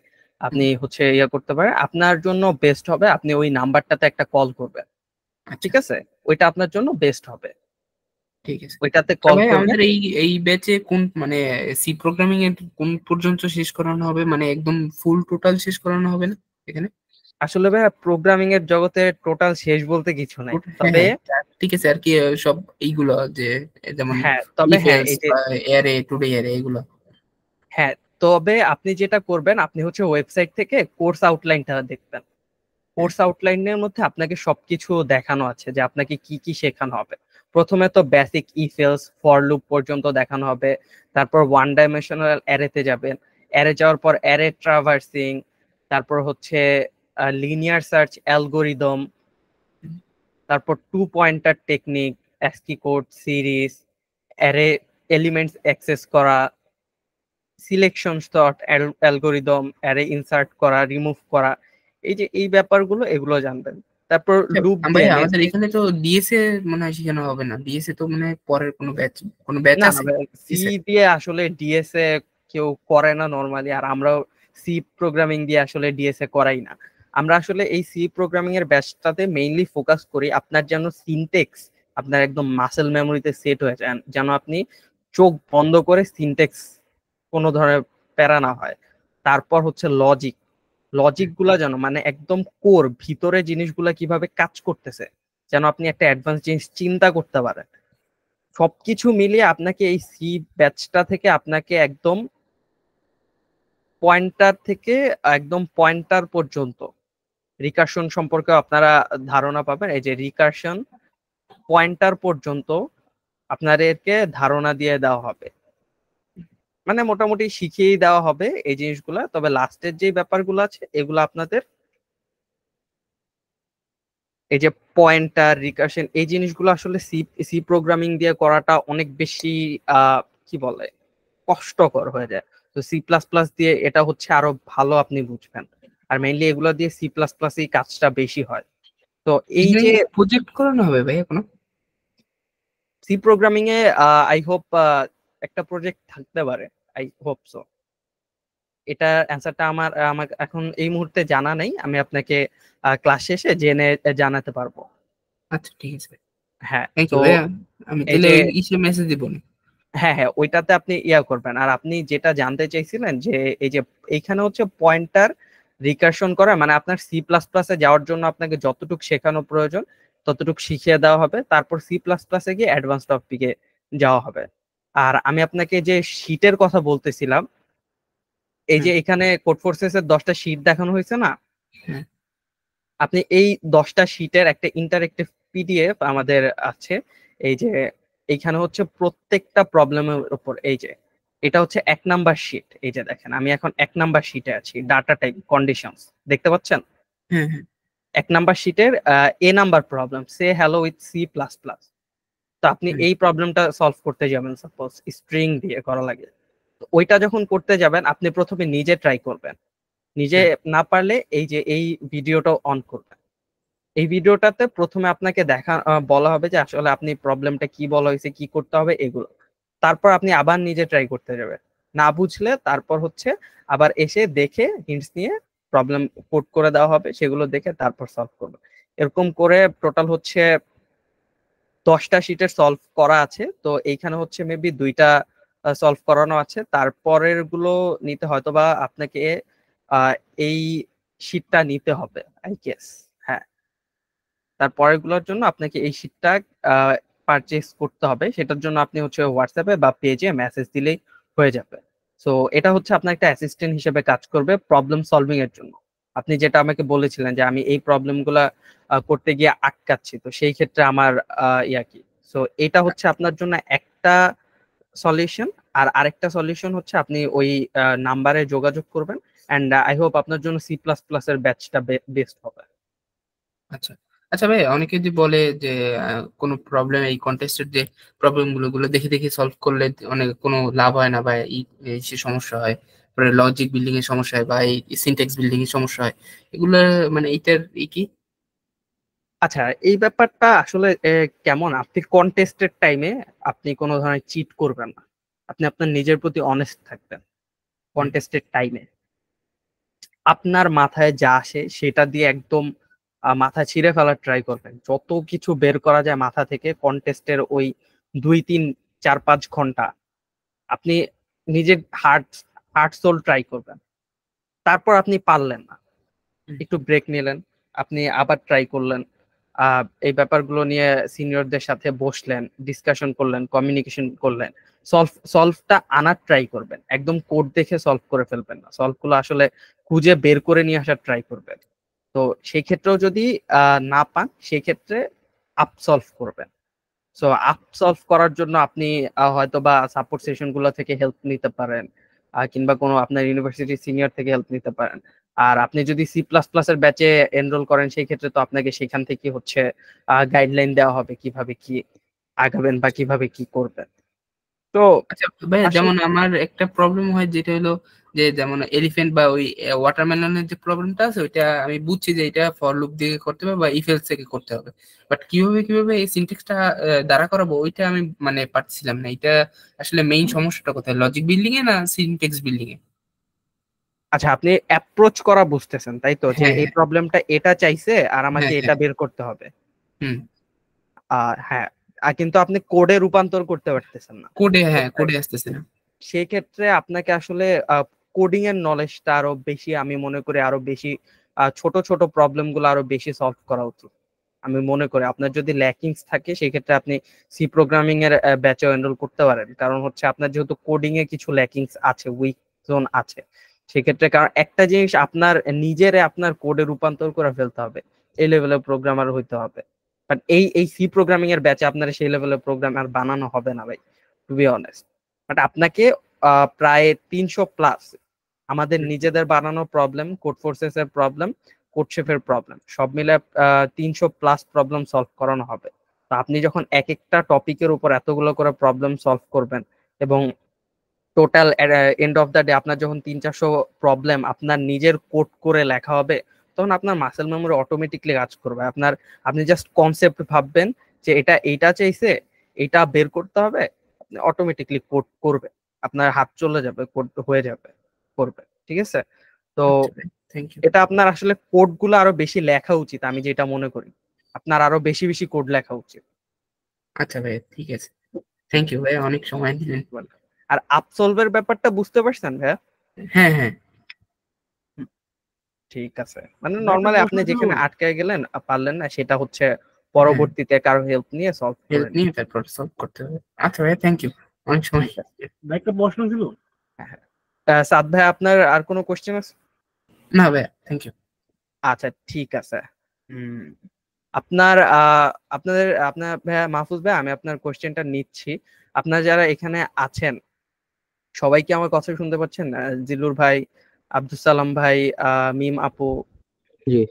Speaker 1: আপনি হচ্ছে ইয়া করতে পারেন। আপনার জন্য বেস্ট হবে আপনি ওই নাম্বারটাতে একটা কল করবেন, ঠিক
Speaker 4: আচ্ছা,
Speaker 1: আছে? ওইটা আপনার জন্য বেস্ট হবে,
Speaker 4: ঠিক আছে।
Speaker 1: ওইটাতে
Speaker 4: তো
Speaker 1: কল
Speaker 4: ভাই
Speaker 1: করবেন।
Speaker 4: আমাদের এই ব্যাচে কোন মানে সি প্রোগ্রামিং এর কোন পর্যন্ত শেষ করানো হবে, মানে একদম ফুল টোটাল শেষ করানো হবে না এখানে?
Speaker 1: আসলে ভাই প্রোগ্রামিং এর জগতে টোটাল শেষ বলতে কিছু নাই,
Speaker 4: হ্যাঁ
Speaker 1: তবে
Speaker 4: হ্যাঁ, ঠিক আছে। আর কি সব এইগুলো যে যেমন
Speaker 1: হ্যাঁ তবে
Speaker 4: ইফ
Speaker 1: হ্যাঁ
Speaker 4: এলস
Speaker 1: এই যে
Speaker 4: বা অ্যারে টুডে অ্যারে এগুলো।
Speaker 1: হ্যাঁ, তবে আপনি যেটা করবেন আপনি হচ্ছে ওয়েবসাইট থেকে কোর্স আউটলাইনটা দেখবেন।
Speaker 4: হ্যাঁ,
Speaker 1: কোর্স আউটলাইনের মধ্যে আপনাকে সবকিছু দেখানো আছে যে আপনাকে কি কি শেখানো হবে। প্রথমে তো basic if else for loop পর্যন্ত দেখানো হবে, তারপর ওয়ান ডাইমেনশনাল অ্যারেতে যাবেন, অ্যারে যাওয়ার পর অ্যারে ট্রাভার্সিং, তারপর হচ্ছে লিনিয়ার সার্চ অ্যালগোরিদম, তারপর two pointer technique, ASCII code series, array elements access করা, selection sort algorithm, array insert করা রিমুভ করা, এই যে এই ব্যাপারগুলো এগুলো জানবেন। তারপর লুপ
Speaker 4: ভাই
Speaker 1: দিয়ে
Speaker 4: আমাদের
Speaker 1: নেস্টিং।
Speaker 4: এখানে তো ডিএসএ মনে হয় শেখানো হবে না, ডিএসএ তো মানে পরের কোনো ব্যাচ
Speaker 1: না না
Speaker 4: আছে
Speaker 1: সি
Speaker 4: ডিএসএ?
Speaker 1: দিয়ে আসলে ডিএসএ কেউ করে না নর্মালি, আর আমরাও সি প্রোগ্রামিং দিয়ে আসলে ডিএসএ করাই না। আমরা আসলে এই সি প্রোগ্রামিং এর ব্যাচটাতে মেইনলি ফোকাস করি আপনার যেন সিনটেক্স আপনার একদম মাসেল মেমোরিতে সেট হয়ে যায়, যেন আপনি চোখ বন্ধ করে সিনটেক্স কোনো ধরনের প্যারা না হয়। তারপর হচ্ছে লজিক, লজিক গুলা যেন মানে একদম কোর ভিতরে জিনিসগুলা কিভাবে কাজ করতেছে, যেন আপনি একটা অ্যাডভান্স জিনিস চিন্তা করতে পারেন। সবকিছু মিলিয়ে আপনাকে এই সি ব্যাচটা থেকে আপনাকে একদম পয়েন্টার থেকে একদম পয়েন্টার পর্যন্ত রিকার্শন সম্পর্কে আপনারা ধারণা পাবেন। এই যে রিকার্শন পয়েন্টার পর্যন্ত আপনাদেরকে ধারণা দিয়ে দেওয়া হবে, মানে মোটামুটি শিখিয়েই দেওয়া হবে এই জিনিসগুলা। তবে লাস্টের যে ব্যাপারগুলো আছে এগুলো আপনাদের এই যে পয়েন্টার রিকার্শন এই জিনিসগুলো আসলে সি সি প্রোগ্রামিং দিয়ে করাটা অনেক বেশি কি বলে কষ্টকর হয়ে যায়। তো সি প্লাস প্লাস দিয়ে এটা হচ্ছে আরো ভালো আপনি বুঝবেন, আর মেইনলি এগুলো দিয়ে সি প্লাস প্লাস এই কাজটা বেশি হয়। তো এই যে
Speaker 4: প্রজেক্ট করানো হবে ভাই এখনো?
Speaker 1: সি প্রোগ্রামিং এ আই হোপ একটা প্রজেক্ট থাকতে পারে, আই হোপ সো। এটা অ্যান্সারটা আমার আমার এখন এই মুহূর্তে জানা নেই, আমি আপনাকে ক্লাস শেষে জেনে জানাতে পারবো।
Speaker 4: আচ্ছা, ঠিক আছে।
Speaker 1: হ্যাঁ
Speaker 4: থ্যাংক
Speaker 1: তো
Speaker 4: ইউ ভাইয়া। আমি
Speaker 1: এই
Speaker 4: তাহলে
Speaker 1: যে
Speaker 4: ওই ইসে মেসেজ দিব না।
Speaker 1: হ্যাঁ হ্যাঁ ওইটাতে আপনি ইয়া করবেন। আর আপনি যেটা জানতে চাইছিলেন যে এই যে এইখানে হচ্ছে পয়েন্টার রিকার্শন করা, মানে আপনার সি প্লাস প্লাসে যাওয়ার জন্য আপনাকে যতটুকু শেখানো প্রয়োজন ততটুকু শিখিয়ে দেওয়া হবে, তারপর সি প্লাস প্লাসে গিয়ে অ্যাডভান্স টপিকে যাওয়া হবে। আর আমি আপনাকে যে শীটের কথা বলতেছিলাম, এই যে
Speaker 4: হুম,
Speaker 1: এখানে কোড ফোর্সেস এর 10টা শীট দেখানো হয়েছে না,
Speaker 4: হুম,
Speaker 1: আপনি এই 10টা শীটের একটা ইন্টারেক্টিভ পিডিএফ আমাদের আছে। এই যে এইখানে হচ্ছে প্রত্যেকটা প্রবলেমের উপর এই যে এটা হচ্ছে 1 নাম্বার শীট। এই যে দেখেন আমি এখন 1 নাম্বার শীটে আছি, ডাটা টাইপ কন্ডিশনস দেখতে পাচ্ছেন।
Speaker 4: হ্যাঁ হ্যাঁ।
Speaker 1: 1 নাম্বার শীটের নাম্বার প্রবলেম সে hello with C plus plus. তো আপনি
Speaker 4: হুম,
Speaker 1: এই প্রবলেমটা সলভ করতে যাবেন, সাপোজ স্ট্রিং দিয়ে করা লাগে। তো ওইটা যখন করতে যাবেন আপনি প্রথমে নিজে ট্রাই করবেন, নিজে
Speaker 4: হুম,
Speaker 1: না পারলে এই যে এই ভিডিওটা অন করবেন। এই ভিডিওটাতে প্রথমে আপনাকে বলা হবে যে আসলে আপনি প্রবলেমটা কি বলা হয়েছে কি করতে হবে এগুলো। তারপর আপনি আবার নিজে ট্রাই করতে যাবেন, না বুঝলে তারপর হচ্ছে আবার এসে দেখে হিন্টস নিয়ে প্রবলেম কোড করে দেওয়া হবে, সেগুলো দেখে তারপর সলভ করবে। এরকম করে টোটাল হচ্ছে 10টা শিটের সলভ করা আছে। তো এইখানে হচ্ছে মেবি 2টা সলভ করানো আছে, তারপরের গুলো নিতে হয়তোবা আপনাকে আহ, এই শিটটা নিতে হবে আই গেস। হ্যাঁ, তারপরের গুলোর জন্য আপনাকে এই শীটটা পারচেজ করতে হবে, সেটার জন্য আপনি হচ্ছে হোয়াটসঅ্যাপে বা পেজে মেসেজ দিলেই হয়ে যাবে। সো এটা হচ্ছে আপনার একটা অ্যাসিস্ট্যান্ট হিসেবে কাজ করবে প্রবলেম সলভিং এর জন্য। আপনি যেটা আমাকে বলেছিলেন যে আমি এই প্রবলেম গুলা করতে গিয়ে আটকাচ্ছি, তো সেই ক্ষেত্রে আমার ইয়া কি। সো এটা হচ্ছে আপনার জন্য একটা সলিউশন। আর আরেকটা সলিউশন হচ্ছে আপনি ওই নাম্বারে যোগাযোগ করবেন, অ্যান্ড আই হোপ আপনার জন্য সি প্লাস প্লাস এর ব্যাচটা বেস্ট হবে।
Speaker 4: আচ্ছা। আচ্ছা ভাই, অনেকে যদি বলে যে কোনো প্রবলেম এই কন্টেস্টের যে প্রবলেম গুলো দেখে দেখে সলভ করলে অনেক কোনো লাভ হয় না, বা এই সে সমস্যা হয়, পরে লজিক বিল্ডিং এর সমস্যা হয় বা এই সিনট্যাক্স বিল্ডিং এর সমস্যা হয়, এগুলা মানে এইটার কি?
Speaker 1: আচ্ছা, এই ব্যাপারটা আসলে কেমন, আপনি কন্টেস্টের টাইমে আপনি কোনো ধরনের চিট করবেন না, আপনি আপনার নিজের প্রতি অনেস্ট থাকবেন
Speaker 4: হুম,
Speaker 1: কন্টেস্টের টাইমে। আপনার মাথায় যা আসে সেটা দিয়ে একদম মাথা ছিঁড়ে ফেলার ট্রাই করবেন। যত কিছু বের করা যায় মাথা থেকে কন্টেস্টের ওই 2 3 4 5 ঘন্টা আপনি নিজের হার্ট হার্ট সোল ট্রাই করবেন। তারপর আপনি পারলেন না, একটু ব্রেক নিলেন, আপনি আবার ট্রাই করলেন। এই ব্যাপারগুলো নিয়ে সিনিয়রদের সাথে বসলেন, ডিসকাশন করলেন, কমিউনিকেশন করলেন, সলভটা আনার ট্রাই করবেন। একদম কোড দেখে সলভ করে ফেলবেন না, সলভগুলো আসলে খুঁজে বের করে নিয়ে আসার ট্রাই করবেন। তো সেই ক্ষেত্রেও যদি না পান সেই ক্ষেত্রে আপ সলভ করবেন। সো আপ সলভ করার জন্য আপনি হয়তো বা সাপোর্ট সেশন গুলো থেকে হেল্প নিতে পারেন, কিংবা কোনো আপনার ইউনিভার্সিটি সিনিয়র থেকে হেল্প নিতে পারেন। আর আপনি যদি সি প্লাস প্লাস এর ব্যাচে এনরোল করেন সেই ক্ষেত্রে তো আপনাকে সেখান থেকে হচ্ছে গাইডলাইন দেওয়া হবে কিভাবে কি আগাবেন বা কিভাবে কি করবেন। তো
Speaker 4: আচ্ছা ভাই, যেমন আমার একটা প্রবলেম হয় যেটা হলো যে যেমন এলিফ্যান্ট বা ওই ওয়াটারমেলনের যে প্রবলেমটা আছে ওইটা আমি বুঝছি যে এটা ফর লুপ দিয়ে করতে হবে বা ইফ এলস থেকে করতে হবে, বাট কিভাবে এই সিনট্যাক্সটা দ্বারা করাবো ওইটা আমি মানে পারছিলাম না। এটা আসলে মেইন সমস্যাটা কোথায়, লজিক বিল্ডিং এ না সিনট্যাক্স বিল্ডিং এ?
Speaker 1: আচ্ছা, আপনি অ্যাপ্রোচ করা বুঝতেছেন তাই তো, যে
Speaker 4: হ্যাঁ
Speaker 1: এই প্রবলেমটা এটা চাইছে আর আমাকে
Speaker 4: হ্যাঁ
Speaker 1: এটা
Speaker 4: হ্যাঁ
Speaker 1: বের করতে হবে।
Speaker 4: হুম।
Speaker 1: হ্যাঁ, কিন্তু আপনি কোডে রূপান্তর করতে পারতেছেন না।
Speaker 4: কোডে আসতেছে না।
Speaker 1: সেই ক্ষেত্রে আপনাকে আসলে কোডিং এর নলেজটা আরো বেশি, আমি মনে করি আরো বেশি ছোট ছোট প্রবলেম গুলো আরো বেশি সলভ করা উচিত। আমি মনে করি আপনার যদি ল্যাকিংস থাকে সেই ক্ষেত্রে আপনি সি প্রোগ্রামিং এর ব্যাচে এনরোল করতে পারেন। কারণ হচ্ছে আপনার যেহেতু কোডিং এ কিছু ল্যাকিংস আছে, উইক জোন আছে, সেক্ষেত্রে কারণ একটা জিনিস আপনার নিজেরে আপনার কোডে রূপান্তর করে ফেলতে হবে, এই লেভেলের প্রোগ্রামার হইতে হবে। বাট এই সি প্রোগ্রামিং এর ব্যাচে আপনার সেই লেভেলের প্রোগ্রামার বানানো হবে না ভাই, টু বি অনেস্ট। বাট আপনাকে প্রায় 300+ আমাদের নিজেদের বানানো প্রবলেম, কোড ফোর্সেস এর প্রবলেম, কোডশেফের প্রবলেম সব মিলে 300+ প্রবলেম সলভ করানো হবে। তো আপনি যখন এক একটা টপিকের উপর এতগুলো করে প্রবলেম সলভ করবেন এবং total end of the day আপনার যখন 300-400 প্রবলেম আপনার নিজের কোড করে লেখা হবে, তখন আপনার মাসেল মেমোরি অটোমেটিকলি কাজ করবে। আপনি জাস্ট কনসেপ্ট ভাববেন যে এইটা চাইছে, এটা বের করতে হবে, আপনি অটোমেটিকলি কোড করবে, আপনার হাত চলে যাবে, কোড হয়ে যাবে, করবে। ঠিক আছে? তো
Speaker 4: আচ্ছা ভাই, থ্যাংক ইউ।
Speaker 1: এটা আপনার আসলে কোড গুলো আরো বেশি লেখা উচিত, আমি যেটা মনে করি আপনার আরো বেশি বেশি কোড লেখা উচিত।
Speaker 4: আচ্ছা ভাই, ঠিক আছে, থ্যাংক ইউ ভাই, অনেক সময় দিলেন।
Speaker 1: আর আপসলভের ব্যাপারটা বুঝতে পারছেন ভাইয়া?
Speaker 4: হ্যাঁ হ্যাঁ
Speaker 1: ঠিক আছে, মানে
Speaker 2: ভাই, একটা
Speaker 1: নরমালি
Speaker 2: প্রশ্ন
Speaker 1: আপনি
Speaker 2: ছিল।
Speaker 1: যেখানে আটকায় গেলেন পারলেন না, সেটা হচ্ছে
Speaker 4: হ্যাঁ,
Speaker 1: পরবর্তীতে কারো হেল্প নিয়ে সলভ
Speaker 4: হেল্প
Speaker 1: করেন।
Speaker 4: নিয়ে তারপর সলভ করতে হবে। আচ্ছা ভাই, থ্যাংক ইউ, অনেক সময়।
Speaker 1: ঠিক আছে।
Speaker 2: ভাই, একটা প্রশ্ন ছিল।
Speaker 1: হ্যাঁ, সাদ ভাই আপনার আর কোনো কোশ্চেন আছে?
Speaker 4: না ভাই, থ্যাংক ইউ।
Speaker 1: আচ্ছা ঠিক আছে। হুম, আপনার আপনার ভাইয়া মাহফুজ ভাই, আমি আপনার কোশ্চেনটা নিচ্ছি। আপনার যারা এখানে আছেন সবাই কি আমার কথা শুনতে পাচ্ছেন? জিলুর ভাই, আব্দুল সালাম ভাই, মিম আপু,
Speaker 3: জি।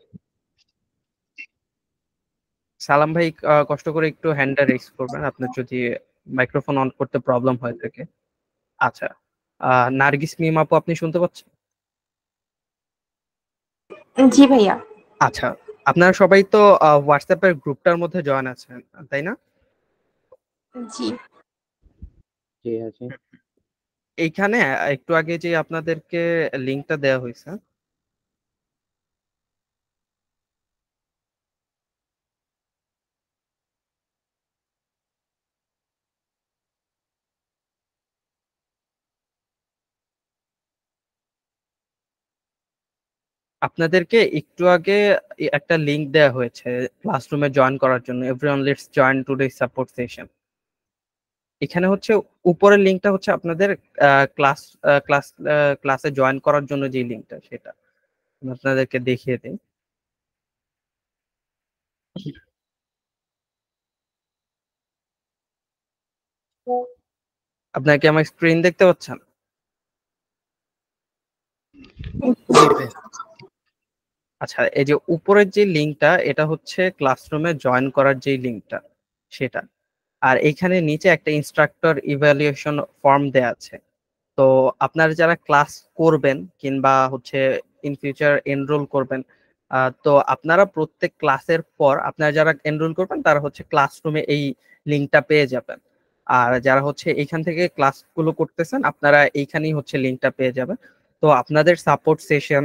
Speaker 1: সালাম ভাই, কষ্ট করে একটু হ্যান্ডটা রেইজ করবেন আপনার যদি মাইক্রোফোন অন করতে প্রবলেম হয়ে থাকে। আচ্ছা, নার্গিস, মিম আপু, আপনি শুনতে পাচ্ছেন?
Speaker 7: জি ভাইয়া।
Speaker 1: আচ্ছা, আপনারা সবাই তো হোয়াটসঅ্যাপের গ্রুপটার মধ্যে জয়েন আছেন তাই না?
Speaker 7: জি।
Speaker 3: জি আছে।
Speaker 1: এইখানে একটু আগে যে আপনাদেরকে লিংকটা দেওয়া হয়েছে, আপনাদেরকে একটু আগে একটা লিংক দেওয়া হয়েছে ক্লাসরুমে জয়েন করার জন্য, everyone let's join today support session. এখানে হচ্ছে উপরের লিংকটা হচ্ছে আপনাদের ক্লাস ক্লাস ক্লাসে জয়েন করার জন্য যে লিংকটা, সেটা আমি আপনাদেরকে দেখিয়ে দিই। আপনারা কি আমার স্ক্রিন দেখতে পাচ্ছেন? আচ্ছা, এই যে উপরের যে লিংকটা এটা হচ্ছে ক্লাসরুমে জয়েন করার যে লিংকটা সেটা। আর এখানে নিচে একটা ইনস্ট্রাক্টর ইভ্যালুয়েশন ফর্ম দেয়া আছে। তো আপনারা যারা ক্লাস করবেন কিংবা হচ্ছে ইন ফিউচার এনরোল করবেন, তো আপনারা প্রত্যেক ক্লাসের পর আপনারা যারা এনরোল করবেন তারা হচ্ছে ক্লাসরুমে এই লিংকটা পেয়ে যাবেন। আর যারা হচ্ছে এইখান থেকে ক্লাসগুলো করতেছেন আপনারা এইখানেই হচ্ছে লিংকটা পেয়ে যাবেন। তো আপনাদের সাপোর্ট সেশন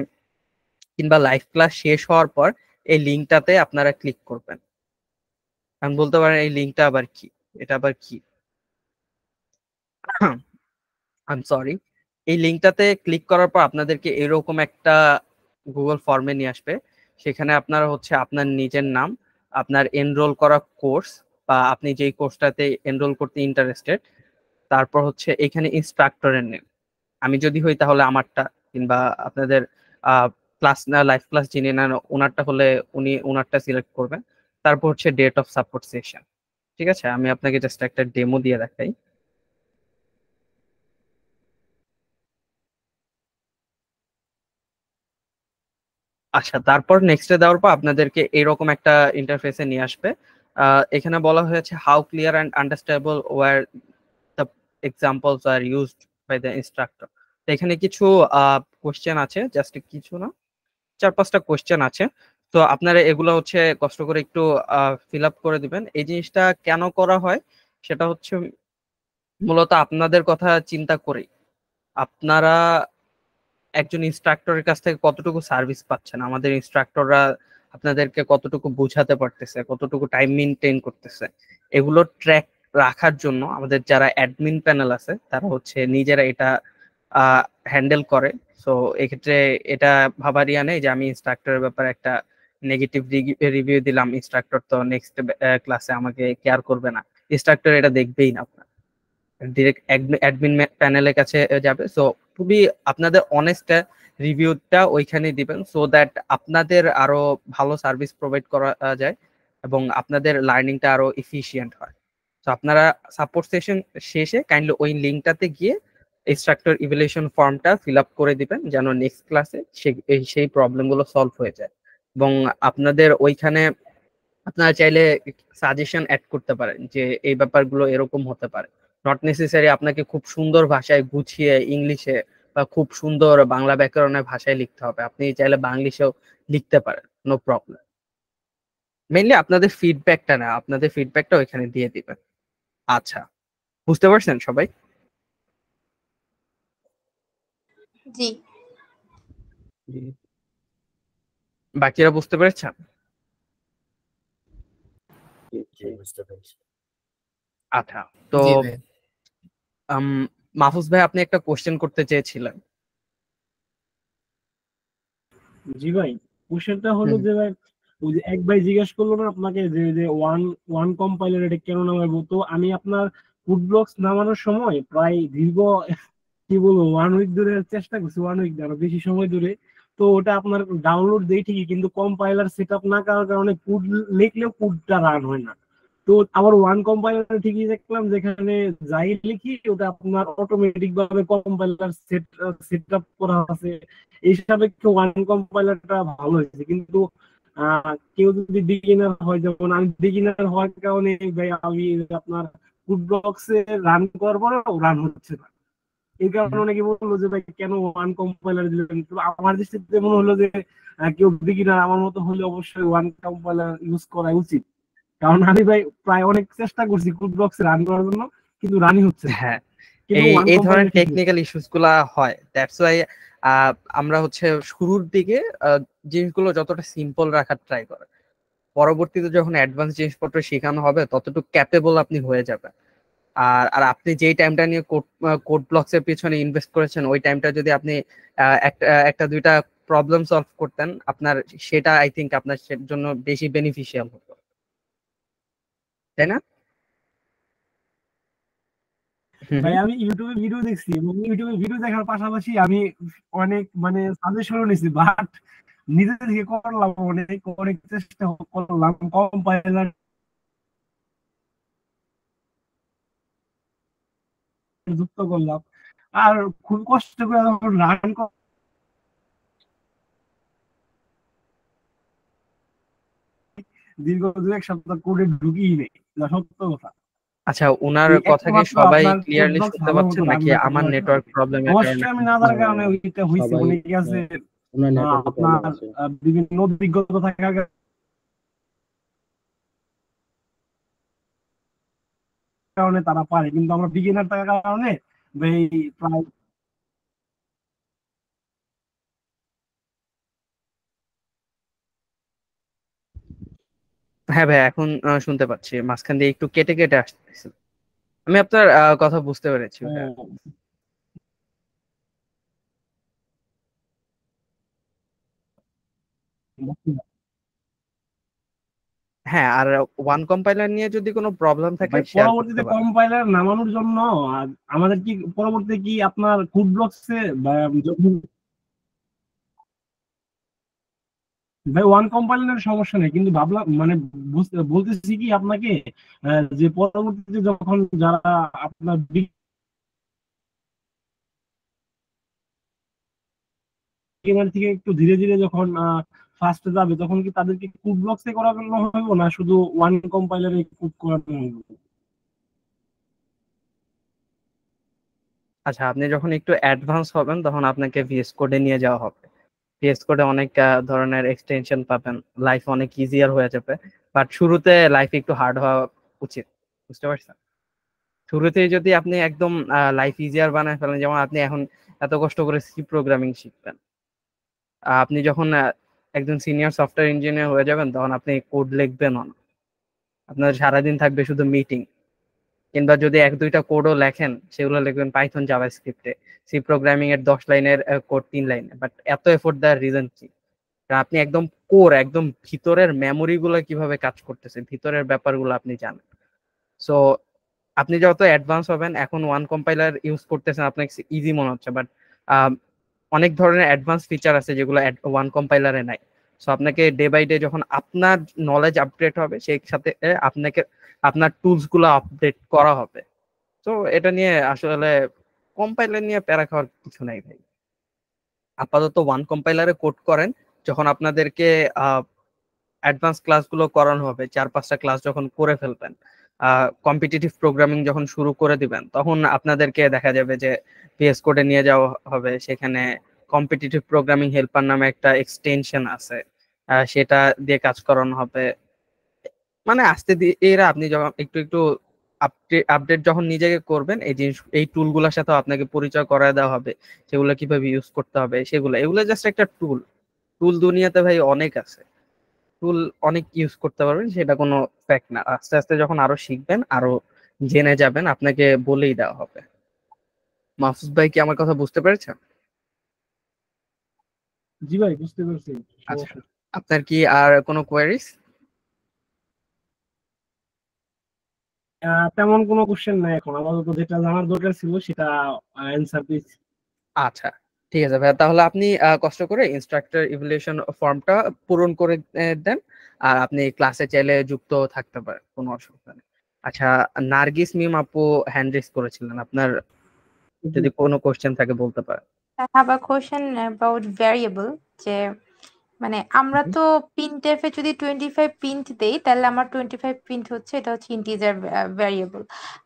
Speaker 1: কিংবা লাইভ ক্লাস শেষ হওয়ার পর এই লিঙ্কটাতে আপনারা ক্লিক করবেন। আমি বলতে পারেন এই লিঙ্কটা আবার কি, এটা আবার কি, আই এম সরি। এই লিঙ্কটাতে ক্লিক করার পর আপনাদেরকে এরকম একটা গুগল ফর্মে নিয়ে আসবে। সেখানে আপনারা হচ্ছে আপনার নিজের নাম, আপনার এনরোল করা কোর্স বা আপনি যেই কোর্সটাতে এনরোল করতে ইন্টারেস্টেড, তারপর হচ্ছে এখানে ইনস্ট্রাক্টরের নেম। আমি যদি হই তাহলে আমারটা, কিংবা আপনাদের ক্লাস না লাইভ ক্লাস যিনি নেন ওনারটা হলে উনি ওনারটা সিলেক্ট করবেন। তারপর হচ্ছে ডেট অফ সাপোর্ট সেশন। ঠিক আছে, আমি আপনাকে জাস্ট একটা ডেমো দিয়ে দেখাই। আচ্ছা, তারপর নেক্সটে দেওয়ার পর আপনাদেরকে এরকম একটা ইন্টারফেসে নিয়ে আসবে। এখানে বলা হয়েছে how clear and understandable were the examples are used by the instructor. তো এখানে কিছু কোশ্চেন আছে, জাস্ট কিছু না, 4-5টা কোশ্চেন আছে। তো আপনারা এগুলো হচ্ছে কষ্ট করে একটু ফিল আপ করে দিবেন। এই জিনিসটা কেন করা হয় সেটা হচ্ছে মূলত আপনাদের কথা চিন্তা করেই। আপনারা একজন ইনস্ট্রাক্টরের কাছ থেকে কতটুকু সার্ভিস পাচ্ছেন, আমাদের ইনস্ট্রাক্টররা আপনাদেরকে কতটুকু বোঝাতে পারতেছে, কতটুকু টাইম মেনটেন করতেছে, এগুলো ট্র্যাক রাখার জন্য আমাদের যারা অ্যাডমিন প্যানেল আছে তারা হচ্ছে নিজেরা এটা হ্যান্ডেল করে। সো এক্ষেত্রে এটা ভাবারিয়া নেই যে আমি ইনস্ট্রাক্টরের ব্যাপারে একটা নেগেটিভ রিভিউ দিলাম, ইনস্ট্রাক্টর তো নেক্সট ক্লাসে আমাকে কেয়ার করবে না। ইনস্ট্রাক্টর এটা দেখবেই না, আপনার ডিরেক্ট অ্যাডমিন প্যানেলের কাছে যাবে। সো খুবই আপনাদের অনেস্ট রিভিউটা ওইখানে দিবেন, সো দ্যাট আপনাদের আরো ভালো সার্ভিস প্রোভাইড করা যায় এবং আপনাদের লার্নিংটা আরো এফিশিয়েন্ট হয়। তো আপনারা সাপোর্ট সেশন শেষে কাইন্ডলি ওই লিঙ্কটাতে গিয়ে ইনস্ট্রাক্টর ইভ্যালুয়েশন ফর্মটা ফিল আপ করে দিবেন, যেন নেক্সট ক্লাসে সেই প্রবলেমগুলো সলভ হয়ে যায়। এবং আপনাদের ওইখানে আপনারা চাইলে সাজেশন অ্যাড করতে পারেন যে এই ব্যাপারগুলো এরকম হতে পারে। নট নেসেসারি আপনাকে খুব সুন্দর ভাষায় গুছিয়ে ইংলিশে বা খুব সুন্দর বাংলা ব্যাকরণের ভাষায় লিখতে হবে, আপনি চাইলে বাংলিশেও লিখতে পারেন, নো প্রবলেম। মেইনলি আপনাদের ফিডব্যাকটা না, আপনাদের ফিডব্যাকটা ওইখানে দিয়ে দিবেন। আচ্ছা, বুঝতে পারছেন সবাই?
Speaker 7: জি।
Speaker 1: বাকিরা বুঝতে পেরেছেন? আচ্ছা, তো
Speaker 4: জি ভাই।
Speaker 1: মাহফুজ ভাই আপনি একটা কোশ্চেন করতে চেয়েছিলেন।
Speaker 2: জি ভাই, কোশ্চেনটা হলো যে ভাই, ওই যে এক ভাই জিজ্ঞেস করলো না আপনাকে যে যে ওয়ান ওয়ান কম্পাইলার এটা কেন নামাবো, তো আমি আপনার ফুড ব্লকস নামানোর সময় প্রায় দীর্ঘ কি বলবো 1 উইক ধরে চেষ্টা করছি, 1 উইক আরো বেশি সময় ধরে। তো ওটা আপনার ডাউনলোড দেই ঠিকই, কিন্তু কম্পাইলার সেট আপ না করার কারণে কোড লিখলেও কোডটা রান হয় না। তো আবার ওয়ান কম্পাইলার ঠিকই দেখলাম যেখানে যাই লিখি ওটা আপনার অটোমেটিক ভাবে কম্পাইলার সেট আপ করা আছে। এই সাপেক্ষে ওয়ান কম্পাইলারটা ভালো হয়েছে, কিন্তু কেউ যদি বিগিনার হয়, যেমন আমি বিগিনার হওয়ার কারণে ভাই আমি আপনার ফুড ব্লকসে রান করার পরেও রান হচ্ছে না। এই কারণে অনেকে বললো যে ভাই কেন ওয়ান কম্পাইলার দিলেন, তো আমার দৃষ্টিতে মনে হলো যে কেউ বিগিনার আমার মতো হলে অবশ্যই ওয়ান কম্পাইলার ইউজ করা উচিত। কারণ আমি ভাই প্রায় অনেক চেষ্টা করছি ফুড ব্লকসে রান করার জন্য, কিন্তু রানই হচ্ছে না।
Speaker 1: হ্যাঁ,
Speaker 2: কিন্তু
Speaker 1: এই
Speaker 2: ওয়ান
Speaker 1: এই ধরনের
Speaker 2: কম্পাইলার
Speaker 1: টেকনিক্যাল ইস্যুস গুলা হয়, দ্যাটস ওয়াই আমরা হচ্ছে শুরুর দিকে জিনিসগুলো যতটা সিম্পল রাখার ট্রাই করে, পরবর্তীতে যখন অ্যাডভান্স জিনিসপত্র শেখানো হবে ততটুকু ক্যাপেবল আপনি হয়ে যাবেন। আর আর আপনি যেই টাইমটা নিয়ে কোড ব্লকস এর পিছনে ইনভেস্ট করেছেন, ওই টাইমটা যদি আপনি একটা দুইটা প্রবলেম সলভ করতেন, আপনার সেটা আই থিঙ্ক আপনার জন্য বেশি বেনিফিশিয়াল হতো, তাই না?
Speaker 2: ভাই আমি ইউটিউবে ভিডিও দেখছি এবং ইউটিউবে ভিডিও দেখার পাশাপাশি আমি অনেক মানে সাজেশনও নিছি, বাট নিজে থেকে করলাম, অনেক অনেক চেষ্টা করলাম, কম্পাইলার যুক্ত করলাম, আর খুব কষ্ট করে যখন রান দীর্ঘ 2-1 সপ্তাহ কোডে ঢুকিয়ে নেই, যা সত্য কথা।
Speaker 1: আচ্ছা, ওনার
Speaker 2: এই
Speaker 1: কথা কি
Speaker 2: একমাত্র
Speaker 1: সবাই
Speaker 2: আপনার
Speaker 1: ক্লিয়ারলি
Speaker 2: কোডব্লকস
Speaker 1: শুনতে
Speaker 2: ভালো মতো
Speaker 1: পাচ্ছেন
Speaker 2: রান
Speaker 1: নাকি
Speaker 2: করতে
Speaker 1: আমার
Speaker 2: পারে।
Speaker 1: নেটওয়ার্ক প্রবলেমের কারণে?
Speaker 2: অবশ্যই আমি না জানার কারণে ওইটা হয়েছে,
Speaker 3: সবাই
Speaker 2: অনেকে আছে
Speaker 3: ওনার নেটওয়ার্কে
Speaker 2: আপনার
Speaker 3: প্রবলেম আছে।
Speaker 2: বিভিন্ন অভিজ্ঞতা থাকার কারণে তারা পারে, কিন্তু আমরা বিগিনার থাকার কারণে প্রায়
Speaker 1: হ্যাঁ ভাই, এখন শুনতে পাচ্ছি, মাঝখান দিয়ে একটু কেটে কেটে আসতেছিল। আমি আপনার কথা বুঝতে পেরেছি ভাইয়া। হ্যাঁ, আর ওয়ান কম্পাইলার নিয়ে যদি কোনো প্রবলেম থাকে
Speaker 2: ভাই
Speaker 1: শেয়ার করতে
Speaker 2: পরবর্তীতে
Speaker 1: পারেন।
Speaker 2: কম্পাইলার নামানোর জন্য আমাদের কি পরবর্তীতে কি আপনার কোড ব্লকসে বা যখন ভাই ওয়ান কম্পাইলারের সমস্যা নেই, কিন্তু ভাবলাম মানে বলতেছি কি আপনাকে যে পরবর্তীতে যখন যারা আপনার বিগিনার থেকে একটু ধীরে ধীরে যখন ফার্স্টে যাবে, তখন কি তাদেরকে কোড ব্লকসে করানো হইব না শুধু ওয়ান কম্পাইলারে কোড করানো হইব?
Speaker 1: আচ্ছা, আপনি যখন একটু অ্যাডভান্স হবেন তখন আপনাকে ভিএস কোডে নিয়ে যাওয়া হবে। ভিএস কোডে অনেক ধরনের এক্সটেনশন পাবেন, লাইফ অনেক ইজিয়ার হয়ে যাবে। বাট শুরুতে লাইফ একটু হার্ড হওয়া উচিত, বুঝতে পারছেন? শুরুতেই যদি আপনি একদম লাইফ ইজিয়ার বানায় ফেলেন, যেমন আপনি এখন এত কষ্ট করে সি প্রোগ্রামিং শিখবেন, আপনি যখন একজন সিনিয়র সফটওয়্যার ইঞ্জিনিয়ার হয়ে যাবেন তখন আপনি কোড লিখবেন না, আপনার সারাদিন থাকবে শুধু মিটিং। কিংবা যদি এক দুইটা কোডও লেখেন, সেগুলো লিখবেন পাইথন জাভাস্ক্রিপ্টে। সি প্রোগ্রামিং এর 10 লাইনের কোড 3 লাইনে, বাট এত এফোর্ট দেওয়ার রিজন কি? কারণ আপনি একদম কোর, একদম ভিতরের মেমোরি গুলো কিভাবে কাজ করতেছে, ভিতরের ব্যাপারগুলো আপনি জানেন। সো আপনি যত অ্যাডভান্স হবেন, এখন ওয়ান কম্পাইলার ইউজ করতেছেন আপনাকে ইজি মনে হচ্ছে, বাট অনেক ধরনের অ্যাডভান্স ফিচার আছে যেগুলো ওয়ান কম্পাইলারে নাই। সো আপনাকে ডে বাই ডে যখন আপনার নলেজ আপডেট হবে, সেই সাথে আপনাকে আপনার টুলস গুলো আপডেট করা হবে। তো এটা নিয়ে আসলে কম্পাইলার নিয়ে প্যারা খাওয়ার কিছু নাই ভাই। আপাতত ওয়ান কম্পাইলারে কোড করেন, যখন আপনাদেরকে অ্যাডভান্স ক্লাসগুলো করানো হবে, 4-5টা ক্লাস যখন করে ফেলবেন, কম্পিটিটিভ প্রোগ্রামিং যখন শুরু করে দিবেন, তখন আপনাদেরকে দেখা যাবে যে ভিএস কোডে নিয়ে যাওয়া হবে। সেখানে কম্পিটিটিভ প্রোগ্রামিং হেল্পার নামে একটা এক্সটেনশন আছে, সেটা দিয়ে কাজ করানো হবে। মানে আস্তে ধীরে এরা আপনি যখন একটু একটু আপডেট যখন নিজেকে করবেন, এই জিনিস এই টুলগুলোর সাথে আপনাকে পরিচয় করায় দেওয়া হবে, সেগুলো কিভাবে ইউজ করতে হবে সেগুলো। এগুলো জাস্ট একটা টুল। টুল দুনিয়াতে ভাই অনেক আছে, টুল অনেক ইউজ করতে পারবেন, সেটা কোনো ফ্যাক্ট না। আস্তে আস্তে যখন আরো শিখবেন, আরো জেনে যাবেন, আপনাকে বলেই দেওয়া হবে। মাহফুজ ভাই কি আমার কথা বুঝতে পেরেছেন?
Speaker 2: জি ভাই, বুঝতে পারছি।
Speaker 1: আচ্ছা,
Speaker 2: সমস্যা
Speaker 1: আপনার কি আর কোনো কোয়েরিজ?
Speaker 2: তেমন কোনো কোশ্চেন নাই এখন আপাতত, যেটা জানার দরকার ছিল সেটা অ্যান্সার দিচ্ছি।
Speaker 1: আচ্ছা, ঠিক আছে ভাই, তাহলে আপনি কষ্ট করে ইনস্ট্রাক্টর ইভ্যালুয়েশন ফর্মটা পূরণ করে দেন। আর আপনি ক্লাসে চাইলে যুক্ত থাকতে পারেন, কোনো অসুবিধা নেই। আচ্ছা, নার্গিস মিম আপু হ্যান্ড রেজ করেছিলেন, আপনার যদি কোনো কোশ্চেন থাকে বলতে পারেন।
Speaker 7: I have a question about variable যে মানে আমরা তো printf এ যদি 25 প্রিন্ট দেই তাহলে আমার 25 প্রিন্ট হচ্ছে, এটা হচ্ছে ইন্টিজার ভ্যারিয়েবল।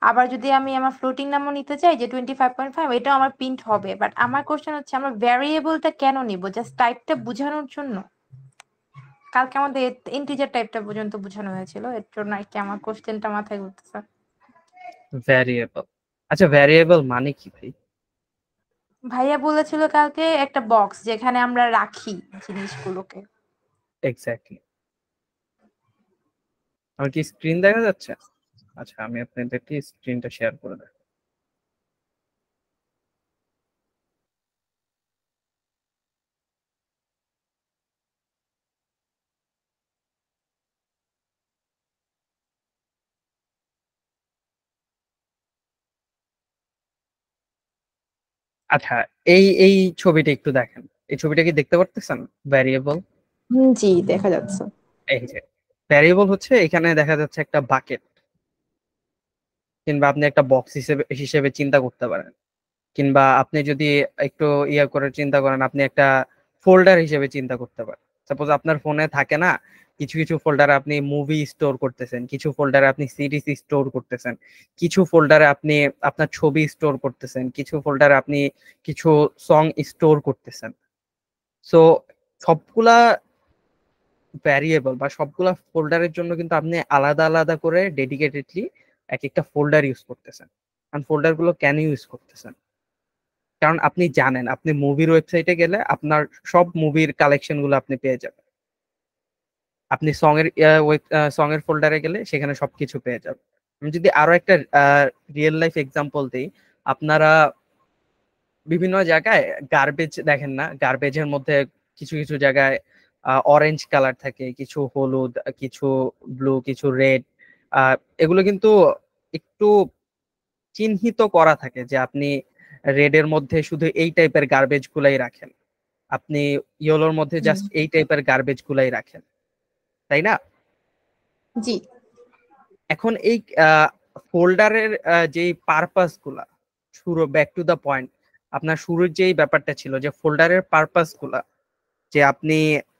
Speaker 7: আবার যদি আমি আমার ফ্লোটিং নাম্বার নিতে চাই যে 25.5, এটাও আমার প্রিন্ট হবে। বাট আমার কোশ্চেন হচ্ছে আমরা ভ্যারিয়েবলটা কেন নিব? জাস্ট টাইপটা বোঝানোর জন্য? কালকে আমাদের ইন্টিজার টাইপটা পর্যন্ত বোঝানো হয়েছিল, এর জন্য আর কি আমার কোশ্চেনটা মাথায় ঘুরতেছে।
Speaker 1: ভ্যারিয়েবল, আচ্ছা ভ্যারিয়েবল মানে কি ভাই?
Speaker 7: ভাইয়া বলেছিল কালকে একটা বক্স যেখানে আমরা রাখি জিনিসগুলোকে।
Speaker 1: এক্স্যাক্টলি। আমার কি স্ক্রিন দেখা যাচ্ছে? আচ্ছা, আমি আপনাদেরকে স্ক্রিনটা শেয়ার করে দেব। আচ্ছা, এই এই ছবিটা একটু দেখেন। এই ছবিটা কি দেখতে পারতেছেন? ভ্যারিয়েবল,
Speaker 7: জি, দেখা যাচ্ছে।
Speaker 1: এই যে ভ্যারিয়েবল হচ্ছে, এখানে দেখা যাচ্ছে একটা বাকেট, কিংবা আপনি একটা বক্স হিসেবে হিসেবে চিন্তা করতে পারেন। কিংবা আপনি যদি একটু ইয়া করে চিন্তা করেন, আপনি একটা ফোল্ডার হিসেবে চিন্তা করতে পারেন। সাপোজ আপনার ফোনে থাকে না, কিছু কিছু ফোল্ডারে আপনি মুভি স্টোর করতেছেন, কিছু ফোল্ডারে আপনি সিরিজ স্টোর করতেছেন, কিছু ফোল্ডারে আপনি আপনার ছবি স্টোর করতেছেন, কিছু ফোল্ডারে আপনি কিছু সং স্টোর করতেছেন। সো সবগুলা ভ্যারিয়েবল বা সবগুলা ফোল্ডারের জন্য কিন্তু আপনি আলাদা আলাদা করে ডেডিকেটেডলি এক একটা ফোল্ডার ইউজ করতেছেন। কারণ ফোল্ডার গুলো কেন ইউজ করতেছেন? কারণ আপনি জানেন, আপনি মুভির ওয়েবসাইটে গেলে আপনার সব মুভির কালেকশন গুলো আপনি পেয়ে যাবেন। আপনি সং এর ফোল্ডারে গেলে সেখানে সবকিছু পেয়ে যাবেন। আমি যদি আরো একটা রিয়েল লাইফ এক্সাম্পল দিই, আপনারা বিভিন্ন জায়গায় গার্বেজ দেখেন না? গার্বেজের মধ্যে কিছু কিছু জায়গায় অরেঞ্জ কালার থাকে, কিছু হলুদ, কিছু ব্লু, কিছু রেড। এগুলো কিন্তু একটু চিহ্নিত করা থাকে যে আপনি রেড এর মধ্যে শুধু এই টাইপের গার্বেজ গুলাই রাখেন, আপনি ইয়েলোর মধ্যে জাস্ট এই টাইপের গার্বেজ গুলাই রাখেন, তাই না?
Speaker 7: জি।
Speaker 1: এখন এই ফোল্ডারের যে পারপাস গুলা, শুরু ব্যাক টু দা পয়েন্ট, আপনার শুরুর যেই ব্যাপারটা ছিল যে ফোল্ডারের পারপাস গুলা, যে আপনি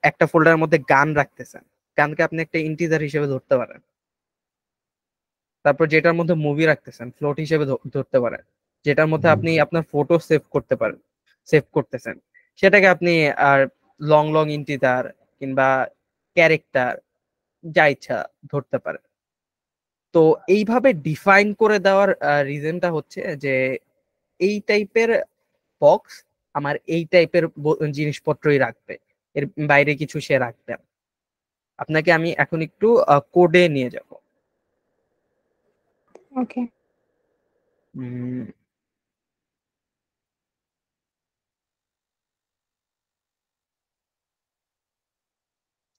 Speaker 1: একটা ফোল্ডারের মধ্যে গান রাখতেছেন, গানকে আপনি একটা ইন্টিজার হিসেবে ধরতে পারেন। তারপর যেটার মধ্যে মুভি রাখতেছেন ফ্লোট হিসেবে ধরতে পারেন। যেটার মধ্যে আপনি আপনার ফটো সেভ করতেছেন, সেটাকে আপনি আর লং লং ইন্টিজার কিংবা ক্যারেক্টার যা ইচ্ছা ধরতে পারেন। তো এইভাবে ডিফাইন করে দেওয়ার রিজনটা হচ্ছে যে এই টাইপের বক্স আমার এই টাইপের জিনিসপত্রই রাখবে, এর বাইরে কিছু সে রাখবে না। আপনাকে আমি এখন একটু কোডে নিয়ে যাব।
Speaker 7: ওকে।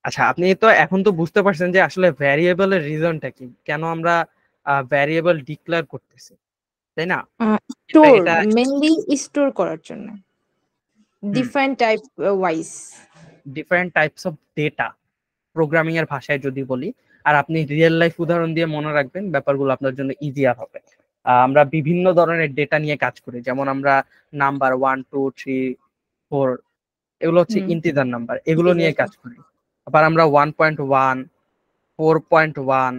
Speaker 1: আচ্ছা, আপনি তো এখন তো বুঝতে পারছেন যে আসলে ভ্যারিয়েবলের রিজনটা কি, কেন আমরা ভ্যারিয়েবল ডিক্লেয়ার করতেছি, তাই না?
Speaker 7: স্টোর,
Speaker 1: এটা
Speaker 7: মেইনলি স্টোর করার জন্য, different type wise,
Speaker 1: different types of data, programming এর ভাষায় যদি বলি। আর আপনি রিয়েল লাইফ উদাহরণ দিয়ে মনে রাখবেন, ব্যাপারগুলো আপনার জন্য ইজিয়ার হবে। আমরা বিভিন্ন ধরনের ডেটা নিয়ে কাজ করি, যেমন আমরা নাম্বার 1 2 3 4 এগুলো হচ্ছে ইন্টিজার নাম্বার, এগুলো নিয়ে কাজ করি। আবার আমরা 1.1 4.1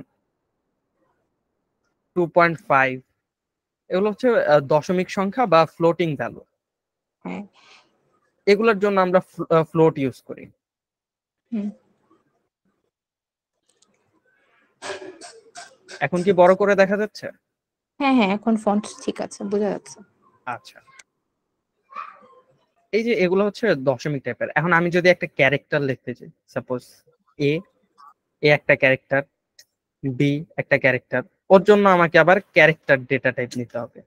Speaker 1: 2.5 এগুলো হচ্ছে দশমিক সংখ্যা বা ফ্লোটিং ভ্যালু, এগুলোর জন্য আমরা ফ্লোট ইউজ করি। এখন কি বড় করে দেখা যাচ্ছে?
Speaker 7: হ্যাঁ হ্যাঁ, এখন ফন্ট ঠিক আছে, বোঝা যাচ্ছে।
Speaker 1: আচ্ছা, এই যে এগুলো হচ্ছে দশমিক টাইপের। এখন আমি যদি একটা ক্যারেক্টার লিখতে চাই, সাপোজ এ একটা ক্যারেক্টার, বি একটা ক্যারেক্টার, ওর জন্য আমাকে আবার ক্যারেক্টার ডেটা টাইপ নিতে হবে।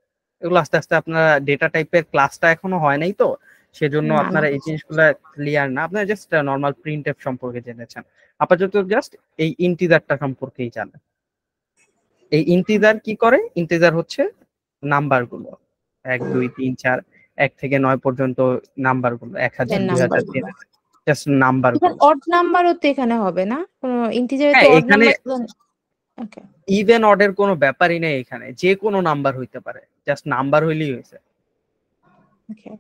Speaker 1: এগুলো আস্তে আস্তে আপনারা ডেটা টাইপের ক্লাসটা এখনো হয় নাই, তো সেজন্য আপনারা এই জিনিসগুলো ক্লিয়ার না, আপনারা জাস্ট নর্মাল প্রিন্টএফ সম্পর্কে জেনেছেন, আপাতত জাস্ট এই ইন্টিজারটা সম্পর্কেই জানেন। এই ইন্টিজার কি করে? ইন্টিজার হচ্ছে নাম্বার গুলো, 1 2 3 4 1 থেকে 9 পর্যন্ত নাম্বার গুলো, 1000 2000 3000, জাস্ট নাম্বার গুলো।
Speaker 7: অড নাম্বারও তো এখানে হবে না? কোনো ইন্টিজারে তো অড
Speaker 1: এখানে
Speaker 7: নাম্বার। ওকে,
Speaker 1: ইভেন অডের কোনো ব্যাপারই নেই, এখানে যে কোনো নাম্বার হইতে পারে, জাস্ট নাম্বার হইলেই হয়েছে।
Speaker 7: ওকে।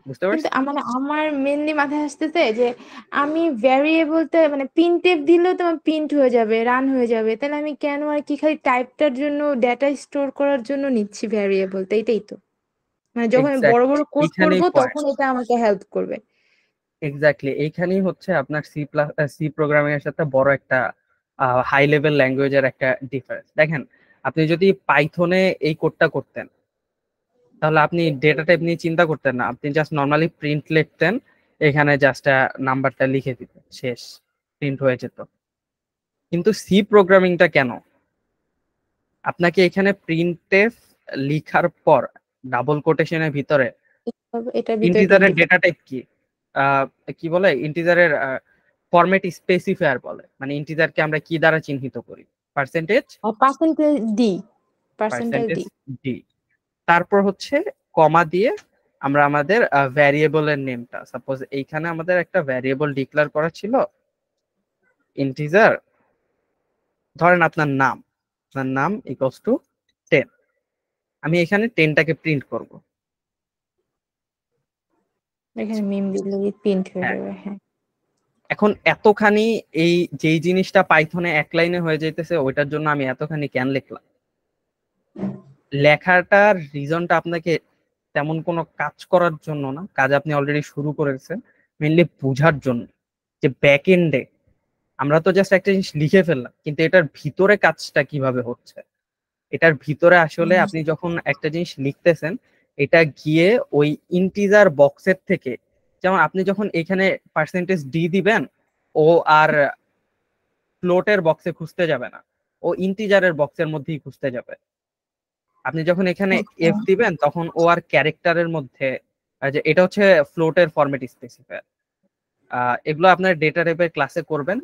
Speaker 1: বুঝতে পারছেন?
Speaker 7: কিন্তু মানে আমার মেইনলি মাথায় আসতেছে যে আমি ভ্যারিয়েবলটা মানে প্রিন্টএফ দিলেও তো আমার প্রিন্ট হয়ে যাবে, রান হয়ে যাবে, তাহলে আমি কেন আর কি খালি টাইপটার জন্য, ডেটা স্টোর করার জন্য নিচ্ছি ভ্যারিয়েবলটা? এটাই তো, মানে যখন আমি বড় বড় কোড করব তখন এটা আমাকে হেল্প করবে।
Speaker 1: এক্স্যাক্টলি, এইখানেই হচ্ছে আপনার সি প্রোগ্রামিং এর সাথে বড় একটা হাই লেভেল ল্যাঙ্গুয়েজের একটা ডিফারেন্স। দেখেন, আপনি যদি পাইথনে এই কোডটা করতেন, তাহলে আপনি ডেটা টাইপ নিয়ে চিন্তা করতেন না, আপনি জাস্ট নর্মালি প্রিন্ট লিখতেন, এখানে জাস্ট নাম্বারটা লিখে দিতেন, শেষ, প্রিন্ট হয়ে যেত। কিন্তু সি প্রোগ্রামিংটা কেন? আপনাকে এখানে প্রিন্টএফ লিখার পর ডাবল কোটেশনের ভিতরে ইন্টিজারের ডেটা টাইপ কি বলে, ইন্টিজারের ফরম্যাট স্পেসিফায়ার বলে, মানে ইন্টিজারকে আমরা কি দ্বারা চিহ্নিত করি? Percentage D. তারপর হচ্ছে কমা দিয়ে আমরা আমাদের ভ্যারিয়েবলের নেমটা, সাপোজ এইখানে আমাদের একটা ভ্যারিয়েবল ডিক্লেয়ার করা ছিল ইন্টিজার, ধরেন আপনার নাম ইকুয়ালস টু 10, আমি এখানে 10টাকে প্রিন্ট করব।
Speaker 7: এখানে মিম দিলে প্রিন্ট হয়ে যাবে। হ্যাঁ,
Speaker 1: এখন এতখানি এই যেই জিনিসটা পাইথনে এক লাইনে হয়ে যাইতেছে, ওইটার জন্য আমি এতখানি কেন লিখলাম? লেখাটার রিজনটা আপনাকে তেমন কোনো কাজ করার জন্য না, কাজ আপনি অলরেডি শুরু করেছেন, মেনলি বোঝার জন্য যে ব্যাক এন্ডে আমরা তো জাস্ট একটা জিনিস লিখে ফেললাম, কিন্তু এটার ভিতরে কাজটা কিভাবে হচ্ছে। এটার ভিতরে আসলে আপনি যখন একটা জিনিস লিখতেছেন, এটা গিয়ে ওই ইন্টিজার বক্সের থেকে, যেমন আপনি যখন এখানে পার্সেন্টেজ ডি দিবেন, ও আর ফ্লোটের বক্সে খুঁজতে যাবে না, ও ইন্টিজারের বক্সের মধ্যেই খুঁজতে যাবে। আপনি যখন এখানে এফ দিবেন তখন ও আর ক্যারেক্টারের মধ্যে যে এটা হচ্ছে ফ্লোটের ফরম্যাট স্পেসিফায়ার, এগুলো আপনার ডেটা টাইপের ক্লাসে করবেন।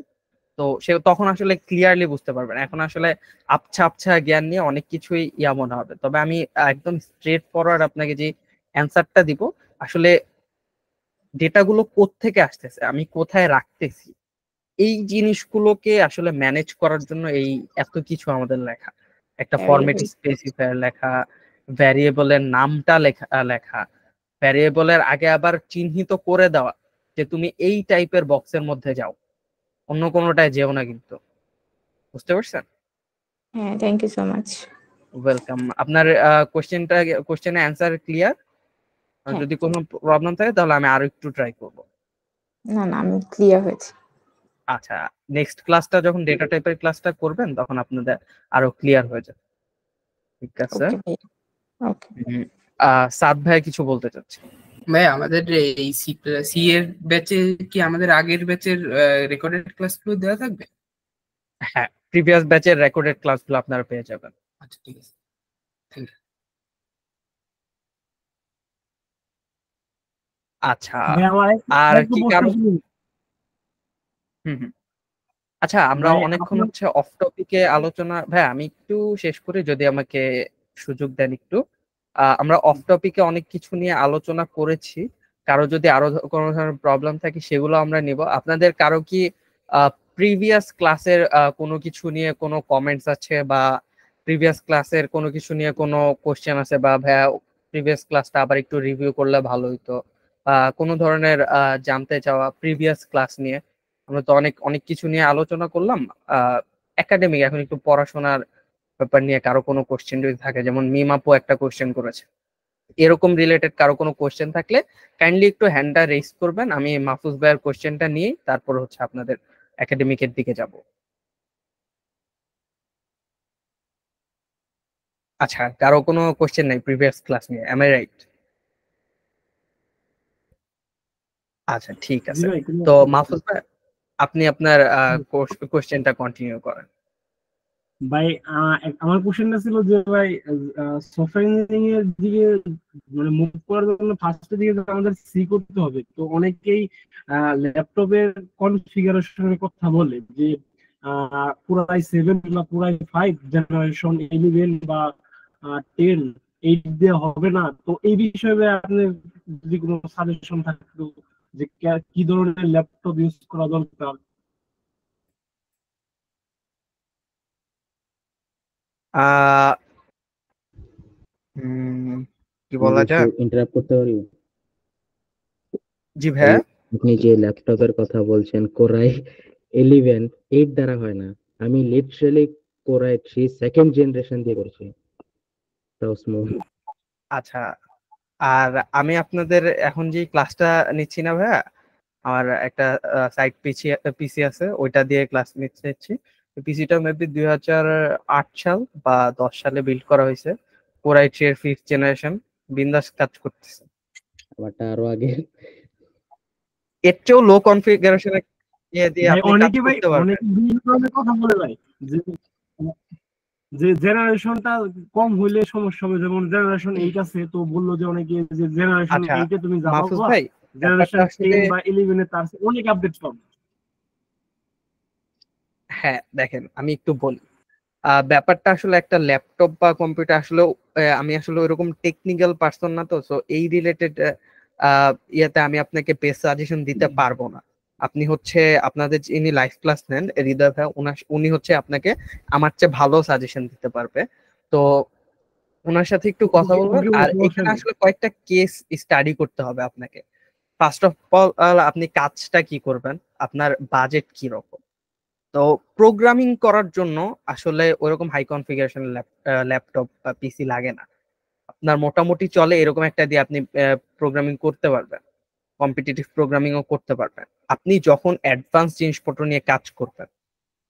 Speaker 1: তো সে তখন আসলে ক্লিয়ারলি বুঝতে পারবেন। এখন আসলে আবছা আবছা জ্ঞান নিয়ে অনেক কিছুই মনে হবে, তবে আমি একদম স্ট্রেট ফরওয়ার্ড আপনাকে যে অ্যান্সারটা দিব, আসলে ডেটাগুলো কোত্থেকে আসতেছে, আমি কোথায় রাখতেছি, এই জিনিসগুলোকে আসলে ম্যানেজ করার জন্য এই এত কিছু আমাদের লেখা, একটা ফরম্যাট স্পেসিফায়ার লেখা, ভ্যারিয়েবলের নামটা লেখা, ভ্যারিয়েবলের আগে আবার চিহ্নিত করে দেওয়া যে তুমি এই টাইপের বক্সের মধ্যে যাও, অন্য কোনোটায় যেও না। কিন্তু বুঝতে পারছেন?
Speaker 7: হ্যাঁ, thank you so much.
Speaker 1: Welcome. আপনার কোশ্চেনের অ্যান্সার ক্লিয়ার?
Speaker 7: হ্যাঁ।
Speaker 1: যদি কোনো প্রবলেম থাকে তাহলে আমি আরো একটু ট্রাই করব।
Speaker 7: না না, আমি ক্লিয়ার হয়েছি।
Speaker 1: আচ্ছা, নেক্সট ক্লাসটা যখন ডেটা টাইপের ক্লাসটা করবেন তখন আপনাদের আরো ক্লিয়ার হয়ে যাবে। ঠিক আছে।
Speaker 7: ওকে ভাই, ওকে।
Speaker 1: সাদ ভাই কিছু বলতে চাচ্ছি।
Speaker 4: ভাই আমাদের এই সি এর ব্যাচে কি আমাদের আগের ব্যাচের রেকর্ডেড ক্লাসগুলো দেওয়া থাকবে?
Speaker 1: হ্যাঁ, প্রিভিয়াস ব্যাচের রেকর্ডেড ক্লাসগুলো আপনারা পেয়ে যাবেন।
Speaker 4: আচ্ছা, ঠিক আছে, থ্যাংক ইউ।
Speaker 1: আচ্ছা,
Speaker 2: ভাই আমার
Speaker 1: আর
Speaker 2: একটু
Speaker 1: কি
Speaker 2: প্রশ্ন
Speaker 1: কারো
Speaker 2: ছিল।
Speaker 1: আচ্ছা, আমরা
Speaker 2: ভাই
Speaker 1: অনেকক্ষণ
Speaker 2: আপনার
Speaker 1: হচ্ছে অফ টপিকে আলোচনা, ভাই আমি একটু শেষ করি যদি আমাকে সুযোগ দেন একটু। আমরা অফ টপিকে অনেক কিছু নিয়ে আলোচনা করেছি, কারো যদি আরো কোনো ধরনের প্রবলেম থাকে সেগুলো আমরা নিব। আপনাদের কারো কি প্রিভিয়াস ক্লাসের কোনো কিছু নিয়ে কোনো কমেন্টস আছে, বা প্রিভিয়াস ক্লাসের কোনো কিছু নিয়ে কোনো কোশ্চেন আছে, বা ভাইয়া প্রিভিয়াস ক্লাসটা আবার একটু রিভিউ করলে ভালো হতো, কোনো ধরনের জানতে চাওয়া প্রিভিয়াস ক্লাস নিয়ে? আমরা তো অনেক অনেক কিছু নিয়ে আলোচনা করলাম একাডেমিক, এখন একটু পড়াশোনার ব্যাপার নিয়ে কারো কোনো কোশ্চেন যদি থাকে, যেমন মিমাপু একটা কোশ্চেন করেছে, এরকম রিলেটেড কারো কোনো কোশ্চেন থাকলে কাইন্ডলি একটু হ্যান্ডটা রেজ করবেন। আমি মাহফুজ ভাইয়ের কোশ্চেনটা নিয়ে তারপর হচ্ছে আপনাদের একাডেমিকের দিকে যাব। আচ্ছা, কারো কোনো কোশ্চেন নাই প্রিভিয়াস ক্লাস নিয়ে, এম আই রাইট? আচ্ছা, ঠিক
Speaker 2: জি
Speaker 1: আছে।
Speaker 2: ভাই, কোনো
Speaker 1: তো
Speaker 2: অসুবিধা নেই।
Speaker 1: মাহফুজ ভাই, আপনি আপনার কোশ্চেনটা কন্টিনিউ করেন।
Speaker 2: ভাই আমার কোশ্চেনটা ছিল যে ভাই সফটওয়্যার ইঞ্জিনিয়ারিং এর দিকে মানে মুভ করার জন্য ফার্স্টের দিকে তো আমাদের সি করতে হবে। তো অনেকেই ল্যাপটপের কনফিগারেশনের কথা বলে যে পুরাই 7 বা পুরাই 5 জেনারেশন 11 বা 10 8 দিয়ে হবে না। তো এই বিষয়ে আপনার যদি কোনো সাজেশন থাকতো যে কি ধরনের ল্যাপটপ ইউজ করা দরকার।
Speaker 1: আহ কি বলা যায়?
Speaker 3: ইন্টারাপ্ট করতে পারি?
Speaker 1: জি
Speaker 3: এই
Speaker 1: ভাইয়া।
Speaker 3: আপনি যে ল্যাপটপের কথা বলছেন কোরাই 11 8 দ্বারা হয় না, আমি লিটারালি কোরাই 3 সেকেন্ড জেনারেশন দিয়ে করছি, তাও স্মুথ।
Speaker 1: আচ্ছা, আর আমি আপনাদের এখন যে ক্লাসটা নিচ্ছি না ভাইয়া, আমার একটা সাইট পিসি আছে, ওইটা দিয়ে ক্লাস নিচ্ছি। পিসিটা মেবি 2008 সাল বা 10 সালে বিল্ড করা হয়েছে, কোরাই 3 এর 5th জেনারেশন, বিন্দাস কাজ করতেছে।
Speaker 3: আমারটা আরো আগে।
Speaker 1: এর চেয়েও লো কনফিগারেশনে দিয়ে
Speaker 2: ভাই
Speaker 1: আপনি কাজ
Speaker 2: অনেকে ভাই
Speaker 1: করতে পারবেন।
Speaker 2: অনেকে বিভিন্ন ধরনের কথা বলে ভাই যে যে জেনারেশনটা কম হইলে সমস্যা হবে। যেমন জেনারেশন 8 আছে, তো বললো যে অনেকে যে জেনারেশন
Speaker 1: আচ্ছা
Speaker 2: 8 এ তুমি যা
Speaker 1: মাহফুজ
Speaker 2: পাবা
Speaker 1: ভাই, ব্যাপারটা
Speaker 2: জেনারেশন
Speaker 1: আসলে
Speaker 2: 10 বা 11 এ তার চেয়ে অনেক আপডেট পাবে।
Speaker 1: হ্যাঁ দেখেন, আমি একটু বলি। ব্যাপারটা আসলে একটা ল্যাপটপ বা কম্পিউটার আসলে, আমি আসলে ওইরকম টেকনিক্যাল পার্সন না, তো সো এই রিলেটেড ইয়েতে আমি আপনাকে বেস্ট সাজেশন দিতে পারবো না। আপনি হচ্ছে আপনাদের যিনি লাইভ ক্লাস নেন হৃদয় ভাই, উনি হচ্ছে আপনাকে আমার চেয়ে ভালো সাজেশন দিতে পারবে। তো ওনার সাথে একটু কথা
Speaker 2: ওকে
Speaker 1: বলবেন।
Speaker 2: ওকে ভাই,
Speaker 1: আর
Speaker 2: সমস্যা
Speaker 1: এখানে
Speaker 2: নেই।
Speaker 1: আসলে কয়েকটা কেস স্টাডি করতে হবে আপনাকে। ফার্স্ট অফ অল আপনি কাজটা কি করবেন, আপনার বাজেট কি রকম। তো প্রোগ্রামিং করার জন্য আসলে ওইরকম হাই কনফিগারেশন ল্যাপটপ বা পিসি লাগে না। আপনার মোটামুটি চলে এরকম একটা দিয়ে আপনি প্রোগ্রামিং করতে পারবেন, কম্পিটিটিভ প্রোগ্রামিংও করতে পারবেন। আপনি যখন অ্যাডভান্স জিনিসপত্র নিয়ে কাজ করবেন,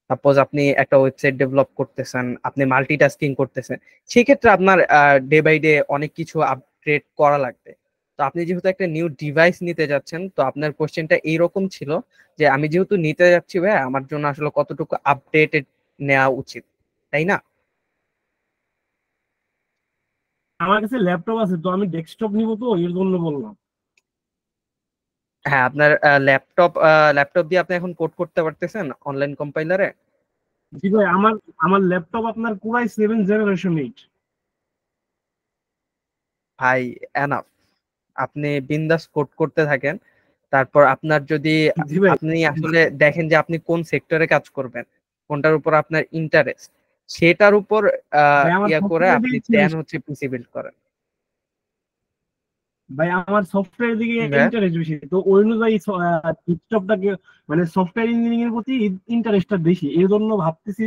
Speaker 1: সাপোজ আপনি একটা ওয়েবসাইট ডেভেলপ করতেছেন, আপনি মাল্টিটাস্কিং করতেছেন, সেক্ষেত্রে আপনার ডে বাই ডে অনেক কিছু আপগ্রেড করা লাগবে। তো আপনি যেহেতু একটা নিউ ডিভাইস নিতে যাচ্ছেন, তো আপনার কোশ্চেনটা এইরকম ছিল যে আমি যেহেতু নিতে যাচ্ছি ভাই, আমার জন্য আসলে কতটুকু আপডেটেড নেওয়া উচিত, তাই না?
Speaker 2: আমার কাছে ল্যাপটপ আছে, তো আমি ডেস্কটপ নিব, তো এর জন্য বললাম।
Speaker 1: হ্যাঁ, আপনার ল্যাপটপ ল্যাপটপ দিয়ে আপনি এখন কোড করতে পারতেছেন অনলাইন কম্পাইলারে?
Speaker 2: জি ভাই, আমার আমার ল্যাপটপ আপনার কোরাই 7 জেনারেশন 8।
Speaker 1: ভাই এনাফ, আপনি বিন্দাস কোড করতে থাকেন। তারপর আপনার যদি
Speaker 2: জি ভাই।
Speaker 1: আপনি আসলে দেখেন যে আপনি কোন সেক্টরে কাজ করবেন, কোনটার উপর আপনার ইন্টারেস্ট, সেটার উপর
Speaker 2: ভাই আমার
Speaker 1: ইয়া করে
Speaker 2: সফটওয়্যার
Speaker 1: আপনি
Speaker 2: দিকে
Speaker 1: দেন হচ্ছে পিসি বিল্ড করেন।
Speaker 2: ভাই আমার সফটওয়্যার দিকে
Speaker 1: ভাই
Speaker 2: ইন্টারেস্ট বেশি, তো ওই অনুযায়ী ডেস্কটপটাকে মানে সফটওয়্যার ইঞ্জিনিয়ারিং এর প্রতি ইন্টারেস্টটা বেশি, এর জন্য ভাবতেছি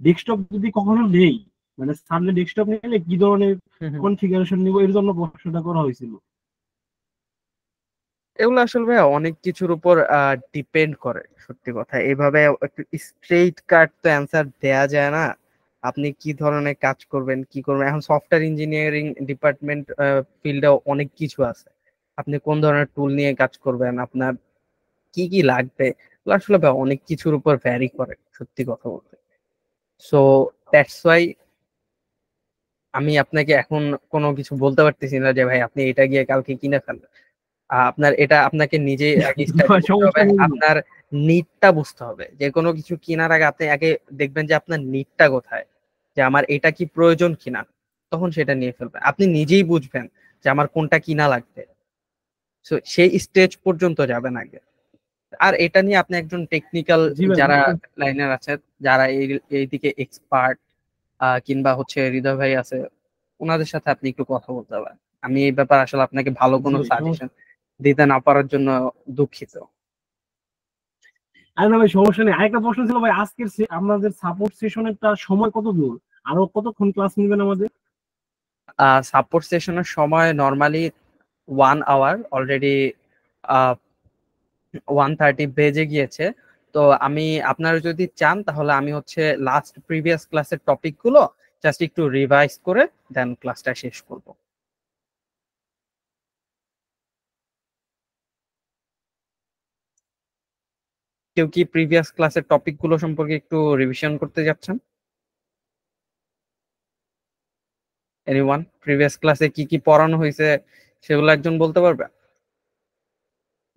Speaker 2: ডেস্কটপ যদি কখনো নেই, মানে সামনে ডেস্কটপ নিলে কি ধরনের
Speaker 1: হুম হুম।
Speaker 2: কনফিগারেশন নিব, এর জন্য প্রশ্নটা করা হয়েছিল।
Speaker 1: এগুলো আসলে ভাই অনেক কিছুর উপর ডিপেন্ড করে, সত্যি কথা। এইভাবে একটু স্ট্রেইট কাট তো অ্যান্সার দেয়া যায় না। আপনি কি ধরনের কাজ করবেন, কি করবেন, এখন সফটওয়্যার ইঞ্জিনিয়ারিং ডিপার্টমেন্ট ফিল্ডে অনেক কিছু আছে। আপনি কোন ধরনের টুল নিয়ে কাজ করবেন, আপনার কি কি লাগবে, এগুলো আসলে ভাই অনেক কিছুর উপর ভ্যারি করে, সত্যি কথা বলতে। সো দ্যাটস ওয়াই আমি আপনাকে এখন কোনো কিছু বলতে পারতেছি না যে ভাই আপনি এটা গিয়ে কালকে কিনে ফেলবেন। আপনার এটা আপনাকে নিজেই আগে স্টাডি করতে হবে,
Speaker 2: সমস্যা নেই।
Speaker 1: আপনার নিডটা বুঝতে হবে। যে কোনো কিছু কেনার আগে আপনি আগে দেখবেন যে আপনার নিডটা কোথায়, যে আমার এটা কি প্রয়োজন কিনা, তখন সেটা নিয়ে ফেলবেন। আপনি নিজেই বুঝবেন যে আমার কোনটা কিনা লাগবে। So, সেই স্টেজ পর্যন্ত যাবেন আগে। আর এটা নিয়ে আপনি একজন টেকনিক্যাল
Speaker 2: জি ভাই।
Speaker 1: যারা লাইনার আছে, যারা এই দিকে এক্সপার্ট, কিংবা হচ্ছে হৃদয় ভাই আছে, ওনাদের সাথে আপনি একটু কথা বলতে পারেন। আমি এই ব্যাপারে আসলে আপনাকে ভালো
Speaker 2: জি
Speaker 1: কোনো
Speaker 2: ভাই,
Speaker 1: সাজেশন দিতে না পারার জন্য দুঃখিত।
Speaker 2: আরে না ভাই, সমস্যা নেই। আরেকটা প্রশ্ন ছিল ভাই, আজকের আপনাদের সাপোর্ট সেশনের সময় কত দূর, আরো কতক্ষণ ক্লাস নেবেন আমাদের?
Speaker 1: সাপোর্ট সেশনের সময় নর্মালি 1 আওয়ার, অলরেডি 1:30 বেজে গিয়েছে। তো আমি, আপনারা যদি চান তাহলে আমি হচ্ছে লাস্ট প্রিভিয়াস ক্লাসের টপিক গুলো জাস্ট একটু রিভাইজ করে দেন ক্লাসটা শেষ করব। কেউ কি প্রিভিয়াস ক্লাসের টপিক গুলো সম্পর্কে একটু রিভিশন করতে যাচ্ছেন? এনিওয়ান প্রিভিয়াস ক্লাসে কি কি পড়ানো হয়েছে সেগুলো একজন বলতে পারবে?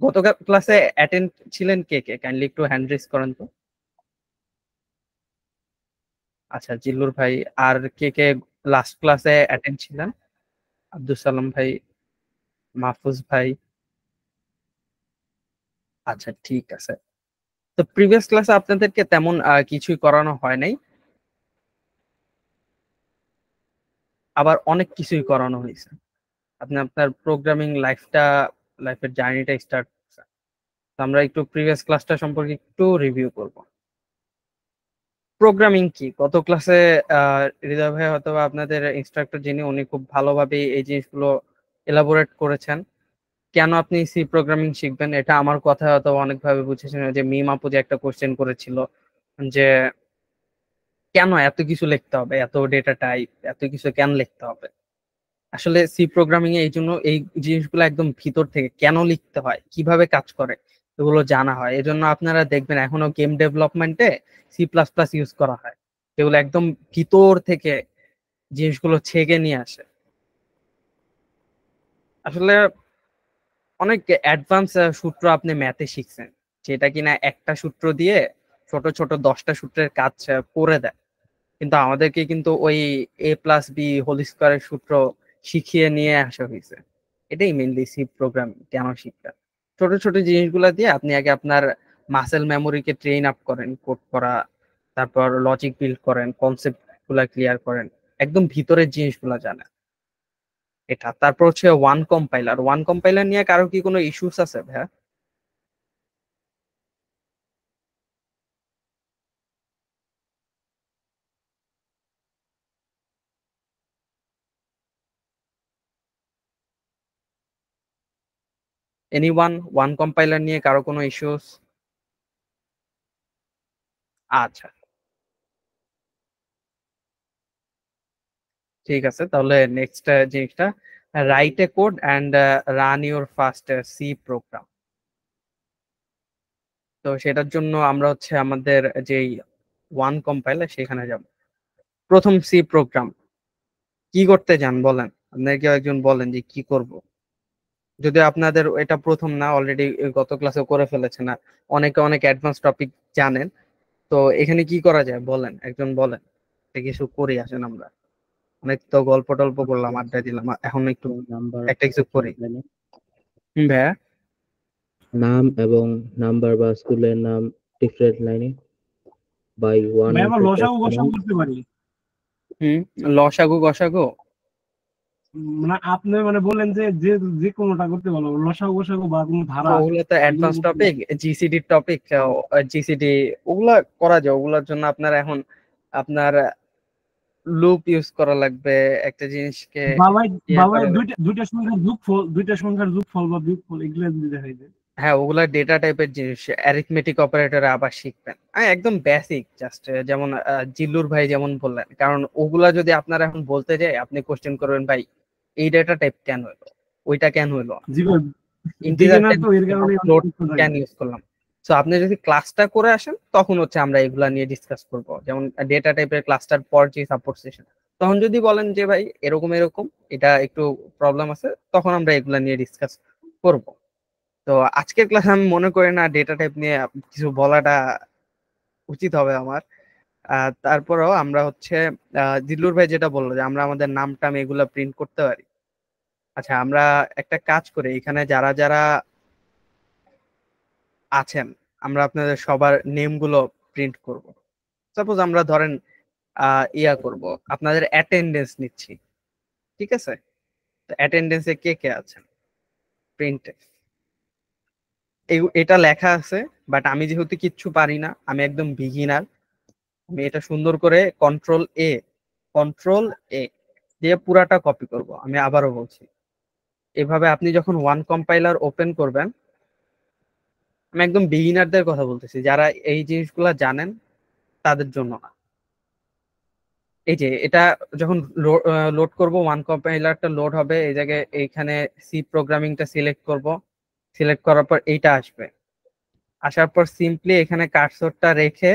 Speaker 1: গতকাল ক্লাসে অ্যাটেন্ড ছিলেন কে কে? কাইন্ডলি একটু হ্যান্ড রেজ করেন তো। আচ্ছা, জিল্লুর ভাই। আর কে কে লাস্ট ক্লাসে অ্যাটেন্ড ছিলেন? আব্দুল সালাম ভাই, মাহফুজ ভাই। আচ্ছা, ঠিক আছে। তো প্রিভিয়াস ক্লাসে আপনাদেরকে তেমন কিছুই করানো হয় নাই, আবার অনেক কিছুই করানো হয়েছে। আপনি আপনার প্রোগ্রামিং লাইফের জার্নিটা স্টার্ট করছেন। তো আমরা একটু প্রিভিয়াস ক্লাসটা সম্পর্কে একটু রিভিউ করব। প্রোগ্রামিং কি, গত ক্লাসে হৃদয় ভাই হয়তো বা আপনাদের ইনস্ট্রাক্টর যিনি, উনি খুব ভালোভাবে এই জিনিসগুলো এলাবোরেট করেছেন। কেন আপনি সি প্রোগ্রামিং শিখবেন, এটা আমার কথা হয়তো অনেকভাবে বুঝেছেন। যে মিম আপু যে একটা কোশ্চেন করেছিল যে কেন এত কিছু লিখতে হবে, এত ডেটা টাইপ, এত কিছু কেন লিখতে হবে। আসলে সি প্রোগ্রামিং এ এই জন্য এই জিনিসগুলো একদম ভিতর থেকে কেন লিখতে হয়, কিভাবে কাজ করে, এগুলো জানা হয়। এজন্য আপনারা দেখবেন এখনো গেম ডেভেলপমেন্টে C++ ইউজ করা হয়, যেগুলো একদম ভিতর থেকে জিনিসগুলো ছেঁকে নিয়ে আসে। আসলে অনেক অ্যাডভান্স সূত্র আপনি ম্যাথে শিখছেন, যেটা কিনা একটা সূত্র দিয়ে ছোট ছোট 10টা সূত্রের কাজ করে দেয়। কিন্তু আমাদেরকে কিন্তু ওই A+B² সূত্র শিখিয়ে নিয়ে আসা হয়েছে। এটাই মেনলি সি প্রোগ্রামিং কেন শিখবেন। ছোট ছোট জিনিসগুলো দিয়ে আপনি আগে আপনার মাসেল মেমোরিকে ট্রেন আপ করেন কোড করা, তারপর লজিক বিল্ড করেন, কনসেপ্ট গুলা ক্লিয়ার করেন, একদম ভিতরের জিনিসগুলা জানেন। এটা তারপর হচ্ছে ওয়ান কম্পাইলার নিয়ে কারো কি কোনো ইস্যুস আছে ভাইয়া? ওয়ান কম্পাইলার নিয়ে কারো কোনো ইস্যুস? আচ্ছা, ঠিক আছে। তাহলে নেক্সট জিনিসটা, write a code and run your first C program. তো সেটার জন্য আমরা হচ্ছে আমাদের যেই ওয়ান কম্পাইলার সেখানে যাব। প্রথম সি প্রোগ্রাম কি করতে যান বলেন, আপনার কেউ একজন বলেন যে কি করব। যদি আপনাদের এটা প্রথম না, অলরেডি গত ক্লাসে করে ফেলেছে না, অনেকে অনেক অ্যাডভান্স টপিক জানেন, তো এখানে কি করা যায় বলেন, একজন বলেন। কিছু করি আসেন, আমরা অনেক তো গল্প টল্প করলাম, আড্ডা দিলাম, এখন একটু
Speaker 3: নাম্বার
Speaker 1: একটা কিছু করি। ভাইয়া
Speaker 3: নাম এবং নাম্বার বা স্কুলের নাম ডিফারেন্ট লাইনে বাই ওয়ান
Speaker 2: ভাই আমরা লসাগু গসাগু করতে পারি।
Speaker 1: লসাগু গসাগু
Speaker 2: মানে আপনি মানে বললেন যে যে যে কোনোটা করতে পারবো, লসাগু গসাগু বা কোনো ধারা।
Speaker 1: ওগুলো তো advance topic, GCD topic, GCD ওগুলা করা যায়। ওগুলোর জন্য আপনার এখন আপনার লুপ ইউজ করা লাগবে, একটা জিনিসকে
Speaker 2: বাবাই দুইটা সংখ্যার যোগফল বা বিয়োগফল এগুলো যদি দেখাই যায়।
Speaker 1: হ্যাঁ, ওগুলা ডেটা টাইপের জিনিস, অ্যারিথমেটিক অপারেটরে আবার শিখবেন। একদম বেসিক, জাস্ট যেমন জিল্লুর ভাই যেমন বললেন, কারণ ওগুলা যদি আপনারা এখন বলতে যাই, আপনি কোশ্চেন করবেন ভাই এই ডেটা টাইপ কেন হলো, ওইটা কেন হলো, ইন্টিজার কেন ইউজ করলাম। সো আপনি যদি ক্লাসটা করে আসেন তখন হচ্ছে আমরা এগুলা নিয়ে ডিসকাস করব, যেমন ডেটা টাইপের ক্লাসটার পর যে সাপোর্ট সেশন। তখন যদি বলেন যে ভাই এরকম এরকম এটা একটু প্রবলেম আছে, তখন আমরা এগুলা নিয়ে ডিসকাস করব। তো আজকের ক্লাসে আমি মনে করি না ডেটা টাইপ নিয়ে কিছু বলাটা উচিত হবে আমার। তারপরেও আমরা হচ্ছে জিল্লুর ভাই যেটা বললো যে আমরা আমাদের নাম টাম এগুলা প্রিন্ট করতে পারি। আচ্ছা, আমরা একটা কাজ করি, এখানে যারা যারা আছেন আমরা আপনাদের সবার নেম গুলো প্রিন্ট করব। সাপোজ আমরা ধরেন ইয়া করব, আপনাদের অ্যাটেন্ডেন্স নিচ্ছি, ঠিক আছে? তো অ্যাটেন্ডেন্সে কে কে আছেন প্রিন্টে এটা লেখা আছে, বাট আমি যেহেতু কিচ্ছু পারি না, আমি একদম বিগিনার, আমি এটা সুন্দর করে কন্ট্রোল এ দিয়ে পুরাটা কপি করব। আমি আবারও বলছি, এভাবে আপনি যখন ওয়ান কম্পাইলার ওপেন করবেন, আমি একদম বিগিনারদের কথা বলতেছি, যারা এই জিনিসগুলা জানেন তাদের জন্য না। এই যে এটা যখন লোড করব, ওয়ান কম্পাইলারটা লোড হবে, এই জায়গায় এইখানে সি প্রোগ্রামিংটা সিলেক্ট করব, সিলেক্ট করার পর এইটা আসবে, আসার পর সিম্পলি এখানে কার্সরটা রেখে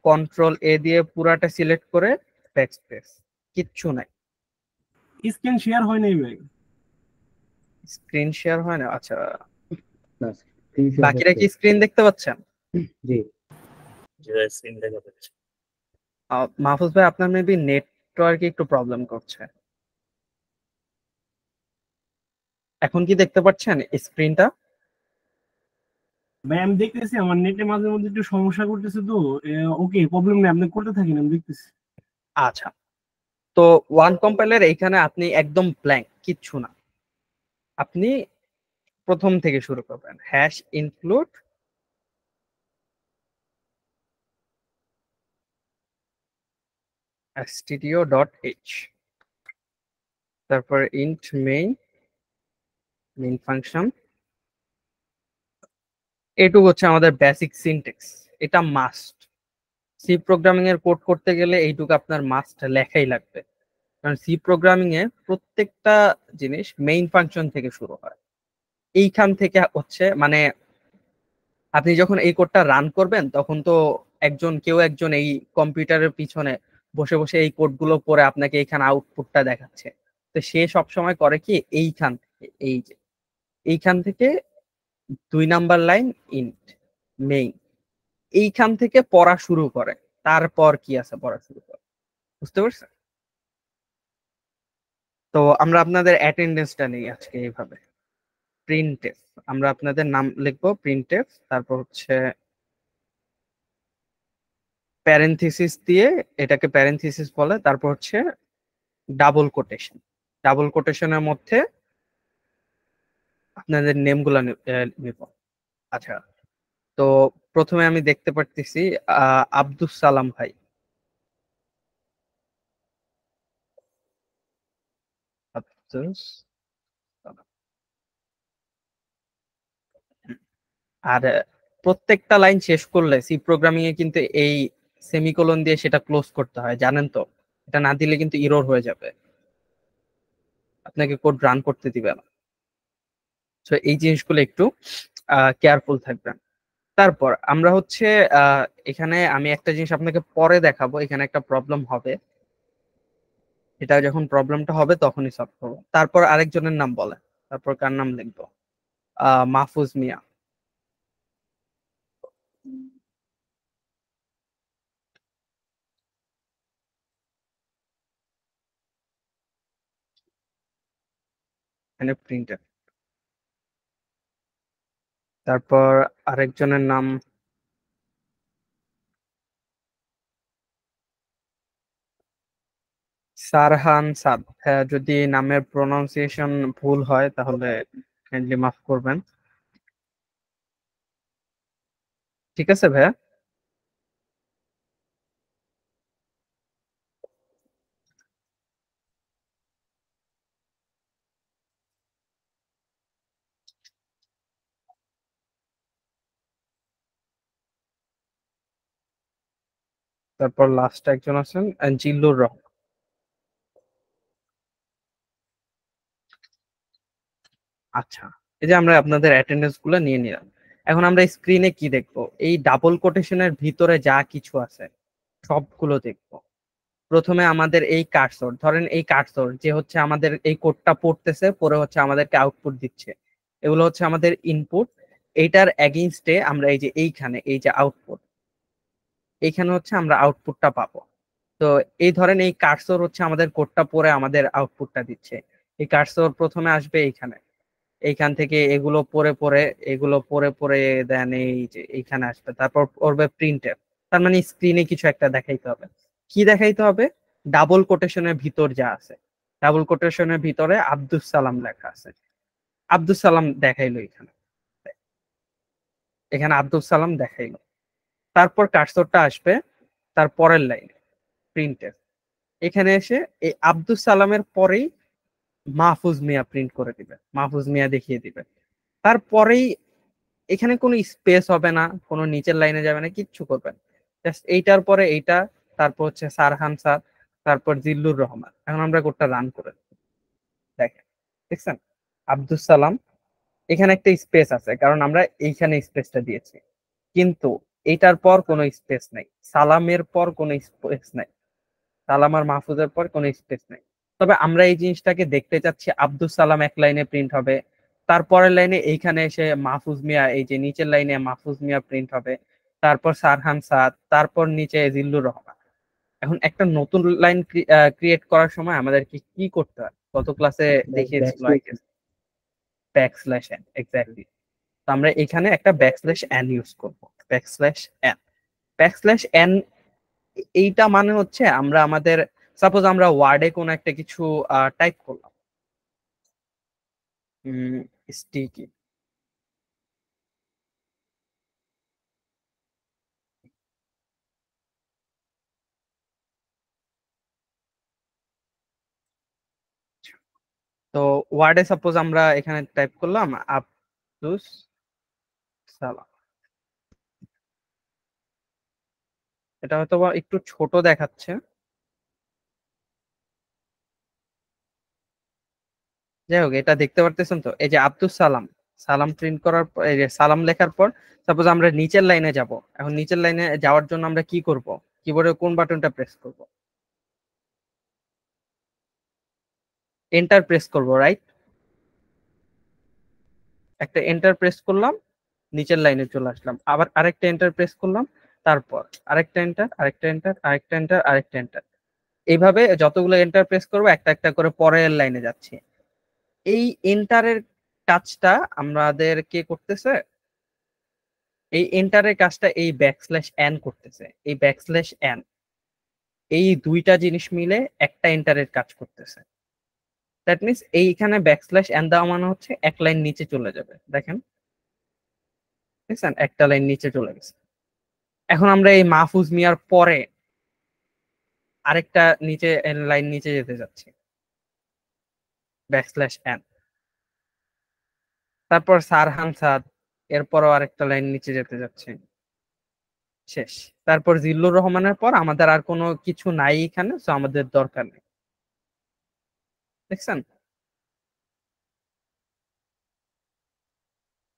Speaker 1: কন্ট্রোল এ দিয়ে পুরাটা সিলেক্ট করে ব্যাকস্পেস, কিচ্ছু নাই।
Speaker 2: স্ক্রিন শেয়ার হয় নাই ভাই,
Speaker 1: স্ক্রিন শেয়ার হয় না? আচ্ছা,
Speaker 3: স্ক্রিনশট
Speaker 1: বাকিরা কি স্ক্রিন দেখতে পাচ্ছেন?
Speaker 3: জি
Speaker 1: স্ক্রিন দেখা যাচ্ছে। মাহফুজ ভাই আপনার মেবি নেটওয়ার্কে একটু প্রবলেম করছে। এখন কি দেখতে পাচ্ছেন স্ক্রিনটা?
Speaker 2: ভাই আমি দেখতেছি আমার নেটে মাঝে মধ্যে একটু সমস্যা করতেছে, তো ওকে প্রবলেম নেই, আপনি করতে থাকেন, আমি দেখতেছি।
Speaker 1: আচ্ছা, তো ওয়ান কম্পাইলার এইখানে আপনি একদম ব্ল্যাঙ্ক, কিচ্ছু না, আপনি প্রথম থেকে শুরু করবেন, হ্যাশ ইনক্লুড stdio.h, তারপর ইন্ট মেইন ফাংশন। এটুকু হচ্ছে আমাদের বেসিক সিনট্যাক্স, এটা মাস্ট। সি প্রোগ্রামিং এর কোড করতে গেলে এইটুকু আপনার মাস্ট লেখাই লাগবে, কারণ সি প্রোগ্রামিং এ প্রত্যেকটা জিনিস মেইন ফাংশন থেকে শুরু হয়। এইখান থেকে হচ্ছে মানে আপনি যখন এই কোডটা রান করবেন, তখন তো কেউ একজন এই কম্পিউটারের পিছনে বসে বসে এই কোডগুলো পড়ে আপনাকে এইখানে আউটপুটটা দেখাচ্ছে। তো সে সবসময় করে কি, এইখান থেকে 2 নাম্বার লাইন ইন্ট মেইন, এইখান থেকে পড়া শুরু করে, তারপর কি আছে পড়া শুরু করে, বুঝতে পারছেন? তো আমরা আপনাদের অ্যাটেন্ডেন্সটা নেই আজকে এইভাবে। প্রিন্টএফ, আমরা আপনাদের নাম লিখবো প্রিন্টএফ, তারপর হচ্ছে প্যারেনথিসিস দিয়ে, এটাকে প্যারেনথিসিস বলে, তারপর হচ্ছে ডাবল কোটেশনের মধ্যে আপনাদের নেম গুলা নিব। আচ্ছা, তো প্রথমে আমি দেখতে পারতেছি আব্দুস সালাম ভাই। আব্দুস সালাম। আর প্রত্যেকটা লাইন শেষ করলে সি প্রোগ্রামিং এ কিন্তু এই সেমিকোলন দিয়ে সেটা ক্লোজ করতে হয়, জানেন তো? এটা না দিলে কিন্তু ইরর হয়ে যাবে। আপনাকে কোড রান করতে দিবে না। তো এই জিনিসগুলো একটু কেয়ারফুল থাকবেন। তারপর আমরা হচ্ছে এখানে আমি একটা জিনিস আপনাকে পরে দেখাবো, এখানে একটা প্রবলেম হবে, এটা যখন প্রবলেমটা হবে তখনই সলভ করবো। তারপর আরেকজনের নাম বলে, তারপর কার নাম লিখবো? মাহফুজ মিয়া। এখানে প্রিন্টার। তারপর আরেকজনের নাম সারহান সাদ। হ্যাঁ, যদি নামের প্রোনাউন্সিয়েশন ভুল হয় তাহলে কাইন্ডলি মাফ করবেন। ঠিক আছে ভাইয়া? তারপর লাস্ট একজন আছেন জিল্লুর রহমান। আচ্ছা, এই যে আমরা আপনাদের অ্যাটেন্ডেন্স গুলো নিয়ে নিলাম, এখন আমরা স্ক্রিনে কি দেখবো? এই ডাবল কোটেশনের ভিতরে যা কিছু আছে সবগুলো দেখবো। প্রথমে আমাদের এই কার্সর, ধরেন এই কার্সর যে হচ্ছে আমাদের এই কোডটা পড়তেছে, পরে হচ্ছে আমাদেরকে আউটপুট দিচ্ছে, এগুলো হচ্ছে আমাদের ইনপুট। এইটার এগেইনস্টে আমরা এই যে এইখানে এই যে আউটপুট, এইখানে হচ্ছে আমরা আউটপুটটা পাবো। তো এই ধরেন এই কার্সর হচ্ছে আমাদের কোডটা পড়ে আমাদের আউটপুটটা দিচ্ছে। এই কার্সর প্রথমে আসবে এইখানে, এইখান থেকে এগুলো পড়ে পড়ে এগুলো পড়ে পড়ে দেন এই যে এইখানে আসবে, তারপর পড়বে প্রিন্টে। তার মানে স্ক্রিনে কিছু একটা দেখাইতে হবে। কি দেখাইতে হবে? ডাবল কোটেশনের ভিতর যা আছে, ডাবল কোটেশনের ভিতরে আব্দুস সালাম লেখা আছে, আব্দুস সালাম দেখাইলো এখানে, এখানে আব্দুস সালাম দেখাইলো। তারপর কার্সরটা আসবে তার পরের লাইনে প্রিন্টে, এখানে এসে এই আব্দুস সালামের পরেই মাহফুজ মিয়া প্রিন্ট করে দিবে, মাহফুজ মিয়া দেখিয়ে দিবে। তারপরেই এখানে কোনো স্পেস হবে না, কোনো নিচের লাইনে যাবে না, কিচ্ছু করবেন, জাস্ট এইটার পরে এইটা, তারপর হচ্ছে সারহান স্যার, তারপর জিল্লুর রহমান। এখন আমরা কোডটা রান করে দেখেন, দেখছেন আব্দুস সালাম, এখানে একটা স্পেস আছে কারণ আমরা এইখানে স্পেসটা দিয়েছি, কিন্তু এইটার পর কোনো স্পেস নেই, সালামের পর কোনো স্পেস নেই, সালাম আর মাহফুজের পর কোনো স্পেস নেই। তবে আমরা এই জিনিসটাকে দেখতে চাচ্ছি আব্দুস সালাম এক লাইনে প্রিন্ট হবে, তারপরের লাইনে এইখানে এসে মাহফুজ মিয়া, এই যে নিচের লাইনে মাহফুজ মিয়া প্রিন্ট হবে, তারপর সারহান সাদ, তারপর নিচে জিল্লুর রহমান। এখন একটা নতুন লাইন ক্রিয়েট করার সময় আমাদেরকে কি করতে হয়? গত ক্লাসে দেখিয়েছিল I guess, backslash N, exactly. তো আমরা এখানে একটা ব্যাকস্ল্যাশ এন ইউজ করব, ব্যাকস্ল্যাশ এন। ব্যাকস্ল্যাশ এন এইটা মানে হচ্ছে আমরা আমাদের, সাপোজ আমরা ওয়ার্ডে কোনো একটা কিছু টাইপ করলাম, স্টিকি, তো ওয়ার্ডে সাপোজ আমরা এখানে টাইপ করলাম আব্দুস সালাম, এটা হয়তো বা একটু ছোট দেখাচ্ছে, যাই হোক এটা দেখতে পারতেছেন তো, এই যে আব্দুস সালাম, সালাম প্রিন্ট করার পর, এই যে সালাম লেখার পর সাপোজ আমরা নিচের লাইনে যাব। এখন নিচের লাইনে যাওয়ার জন্য আমরা কি করব? কিবোর্ডের কোন বাটনটা প্রেস করব? এন্টার প্রেস করব, রাইট? একটা এন্টার প্রেস করলাম, নিচের লাইনে চলে আসলাম, আবার আরেকটা এন্টার প্রেস করলাম, তারপর আরেকটা এন্টার, আরেকটা এন্টার, আরেকটা এন্টার, আরেকটা এন্টার, এইভাবে যতগুলো এন্টার প্রেস করবো একটা একটা করে পরের লাইনে যাচ্ছি। এই এন্টারের কাজটা আমাদের কে করতেছে? এই এন্টারের কাজটা এই ব্যাকস্ল্যাশ এন করতেছে। এই ব্যাকস্ল্যাশ এন, এই দুইটা জিনিস মিলে একটা এন্টারের কাজ করতেছে। দ্যাট মিনস এইখানে ব্যাকস্ল্যাশ এন দেওয়া মানে হচ্ছে এক লাইন নিচে চলে যাবে, দেখেন, দেখছেন একটা লাইন নিচে চলে গেছে। এখন আমরা এই মাহফুজ মিয়ার পরে আরেকটা নিচে লাইন নিচে যেতে যাচ্ছি, ব্যাকস্ল্যাশ এন, তারপর সারহান সাদ, এরপরও আরেকটা লাইন নিচে যেতে যাচ্ছে, শেষ। তারপর জিল্লুর রহমানের পর আমাদের আর কোনো কিছু নাই এখানে, তো আমাদের দরকার নেই, দেখছেন?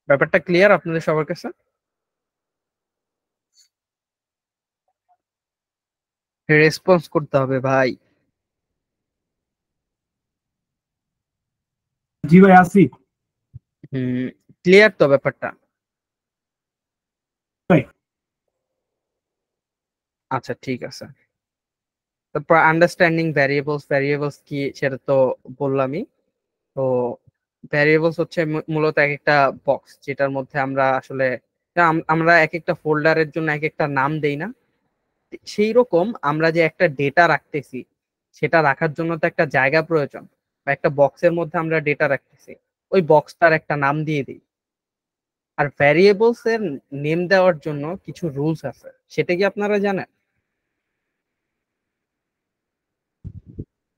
Speaker 1: ব্যাপারটা ক্লিয়ার আপনাদের সবার কাছে? রেসপন্স করতে হবে ভাই।
Speaker 2: জি ভাই আসি
Speaker 1: ক্লিয়ার তো ব্যাপারটা?
Speaker 2: ভাই।
Speaker 1: আচ্ছা ঠিক আছে। তারপর আন্ডারস্ট্যান্ডিং ভ্যারিয়েবলস কি সেটা তো বললামই। তো ভ্যারিয়েবলস হচ্ছে মূলত এক একটা বক্স যেটার মধ্যে আমরা আসলে আমরা এক একটা ফোল্ডারের জন্য এক একটা নাম দেই না, সেই রকম আমরা যে একটা ডেটা রাখতেছি সেটা রাখার জন্য তো একটা জায়গা প্রয়োজন, বা একটা বক্সের মধ্যে আমরা ডেটা রাখতেছি, ওই বক্সটার একটা নাম দিয়ে দিই। আর ভ্যারিয়েবলস এর নেম দেওয়ার জন্য কিছু রুলস আছে, সেটা কি আপনারা জানেন?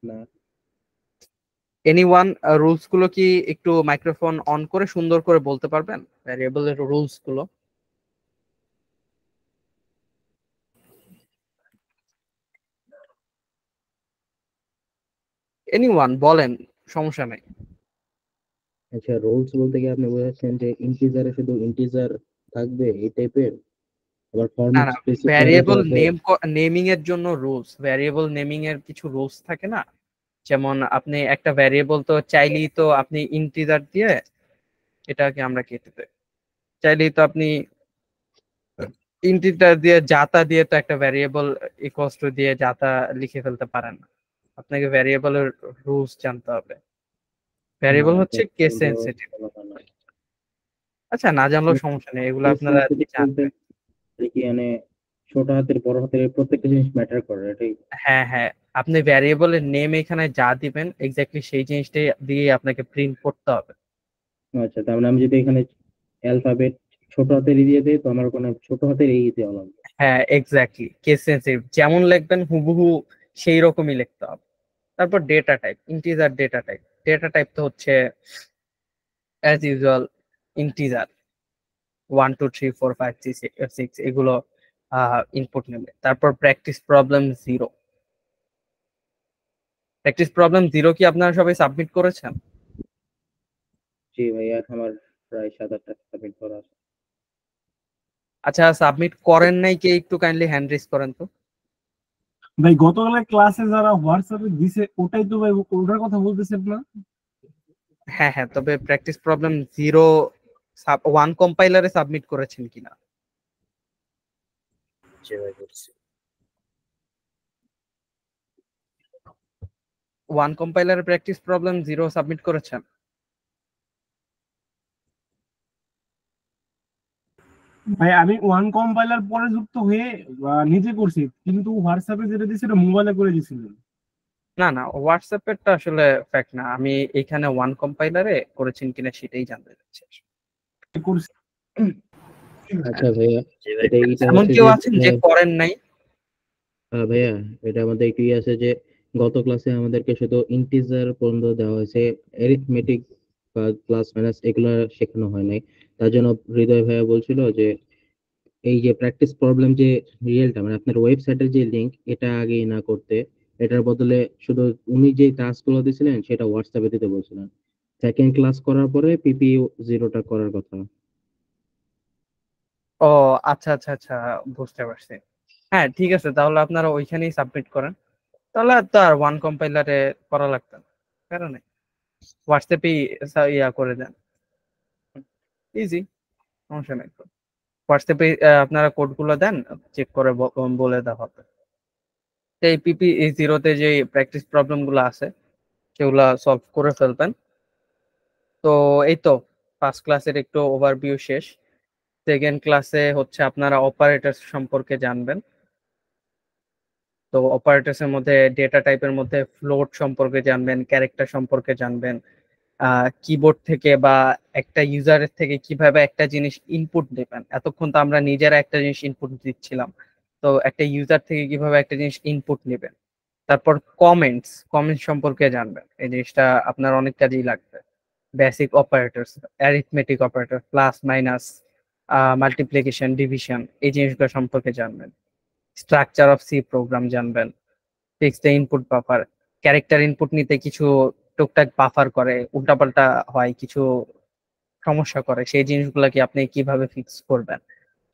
Speaker 3: না।
Speaker 1: এনিওয়ান রুলস গুলো কি একটু মাইক্রোফোন অন করে সুন্দর করে বলতে পারবেন, ভ্যারিয়েবল এর রুলস গুলো? এনিওয়ান বলেন, সমস্যা নাই।
Speaker 3: আচ্ছা, রোলস বলতে কি আপনি বোঝাচ্ছেন যে ইন্টিজারে শুধু ইন্টিজার থাকবে এই টাইপের, আবার
Speaker 1: না
Speaker 3: ফরম্যাট
Speaker 1: না,
Speaker 3: স্পেসিফায়ারে তো
Speaker 1: ভ্যারিয়েবল
Speaker 3: আছে।
Speaker 1: নেমিং এর জন্য রুলস, ভ্যারিয়েবল নেমিং এর কিছু রুলস থাকে না? যেমন আপনি একটা ভ্যারিয়েবল তো চাইলেই তো আপনি ইন্টিজার দিয়ে, এটাকে আমরা কেটে দেই, চাইলেই তো আপনি ইন্টিজার দিয়ে যাতা দিয়ে তো একটা ভ্যারিয়েবল ইকুয়ালস টু দিয়ে যাতা লিখে ফেলতে পারেন না। আপনাকে ভ্যারিয়েবলের রুলস জানতে হবে।
Speaker 3: না,
Speaker 1: ভ্যারিয়েবল
Speaker 3: এটা
Speaker 1: হচ্ছে কেস
Speaker 3: পর্যন্ত
Speaker 1: সেনসিটিভ।
Speaker 3: বলা হয় না।
Speaker 1: আচ্ছা, না জানলেও সমস্যা নেই, এগুলো
Speaker 3: কেস
Speaker 1: আপনারা
Speaker 3: সেনসিটিভ বলতে
Speaker 1: জানবেন।
Speaker 3: কি মানে ছোট হাতের বড় হাতের প্রত্যেকটা জিনিস ম্যাটার করে এটাই?
Speaker 1: হ্যাঁ হ্যাঁ, আপনি ভ্যারিয়েবলের নেম এখানে যা দিবেন এক্স্যাক্টলি সেই জিনিসটাই দিয়ে আপনাকে প্রিন্ট করতে হবে।
Speaker 3: আচ্ছা, তার মানে আমি যদি এখানে অ্যালফাবেট ছোট হাতের দিয়ে দিই তো আমার ওখানে ছোট হাতের এই দেওয়া লাগবে।
Speaker 1: হ্যাঁ এক্স্যাক্টলি, কেস সেনসিটিভ যেমন লিখবেন হুবহু সেই রকমই লিখতে হবে। তারপর data type, integer data type. Data type তো হচ্ছে অ্যাজ ইউজুয়াল ইন্টিজার, 1 2 3 4 5 6 এগুলো ইনপুট নেবে। তারপর প্র্যাকটিস প্রবলেম 0 কি আপনারা সবাই সাবমিট করেছেন?
Speaker 3: জি ভাইয়া, আমার প্রায় 7-8টা সাবমিট করা আছে।
Speaker 1: আচ্ছা, সাবমিট করেন নাই কে একটু কাইন্ডলি হ্যান্ড রেজ করেন তো।
Speaker 2: ভাই গতকালের ক্লাসে যারা হোয়াটসঅ্যাপে দিছে ওটাই তো ভাই, ওটার কথা বলতেছেন না?
Speaker 1: হ্যাঁ হ্যাঁ, তবে প্র্যাকটিস প্রবলেম 0 1 কম্পাইলারে সাবমিট করেছেন কিনা?
Speaker 3: জি ভাই, করছি।
Speaker 1: 1 কম্পাইলারে প্র্যাকটিস প্রবলেম 0 সাবমিট করেছেন?
Speaker 2: ভাই আমি ওয়ান কম্পাইলার পরে যুক্ত হয়ে নিজে করছি, কিন্তু হোয়াটসঅ্যাপে যেটা দিছে এটা মোবাইলে করে দিছিলেন।
Speaker 1: না না, হোয়াটসঅ্যাপেরটা আসলে ফ্যাক্ট না, আমি এখানে 1 কম্পাইলারে করেছেন কিনা সেটাই জানতে চাচ্ছি।
Speaker 2: করছি।
Speaker 3: আচ্ছা ভাইয়া, এটা
Speaker 1: এমন
Speaker 3: হচ্ছে
Speaker 1: কেউ
Speaker 3: যে
Speaker 1: আছেন যে করেন নাই?
Speaker 3: ভাইয়া, এটা আমাদের একটু আছে যে গত ক্লাসে আমাদেরকে শুধু ইন্টিজার পর্যন্ত দেওয়া হয়েছে, অ্যারিথমেটিক বা প্লাস মাইনাস এগুলো শেখানো হয় নাই। তার জন্য হৃদয় ভাইয়া বলছিল যে এই যে প্র্যাকটিস প্রবলেম যে রিয়েলটা মানে আপনার ওয়েবসাইটের যে লিংক এটা আগে না করতে, এটার বদলে শুধু উনি যে টাস্কগুলো দিয়েছিলেন সেটা হোয়াটসঅ্যাপে দিতে বলছিলেন। সেকেন্ড ক্লাস করার পরে পিপি 0টা করার কথা।
Speaker 1: ও আচ্ছা আচ্ছা আচ্ছা, বুঝতে পারছি। হ্যাঁ ঠিক আছে, তাহলে আপনারা ওইখানেই সাবমিট করেন। তাহলে আর তো আর 1 কম্পাইলারে করা লাগতো না, কারণ হোয়াটসঅ্যাপেই ইয়া করে দেন, ইজি, সমস্যা নেই। হোয়াটসঅ্যাপে আপনারা কোডগুলো দেন, চেক করে বলে দেওয়া হবে। তো এই পিপি 0-তে যে প্র্যাকটিস প্রবলেম গুলো আছে সেগুলা সলভ করে ফেলবেন। তো এই তো ফার্স্ট ক্লাসের একটু ওভারভিউ শেষ। সেকেন্ড ক্লাসে হচ্ছে আপনারা অপারেটরস সম্পর্কে জানবেন। তো অপারেটরস এর মধ্যে ডেটা টাইপের মধ্যে ফ্লোট সম্পর্কে জানবেন, ক্যারেক্টার সম্পর্কে জানবেন, কিবোর্ড থেকে বা একটা ইউজারের থেকে কিভাবে একটা জিনিস ইনপুট নেবেন। এতক্ষণ তো আমরা নিজেরা একটা জিনিস ইনপুট দিচ্ছিলাম, তো একটা ইউজার থেকে কিভাবে একটা জিনিস ইনপুট নেবেন। তারপর কমেন্টস সম্পর্কে জানবেন, এই জিনিসটা আপনার অনেক কাজেই লাগবে। Basic operators, arithmetic operator, plus minus, multiplication, division, এই জিনিসগুলো সম্পর্কে জানবেন। স্ট্রাকচার অফ সি প্রোগ্রাম জানবেন। টেক্সটে ইনপুট বাফার, ক্যারেক্টার ইনপুট নিতে কিছু টুকটাক বাফার করে, উল্টাপাল্টা হয় কিছু সমস্যা করে সেই জিনিসগুলোকে আপনি কিভাবে ফিক্স করবেন।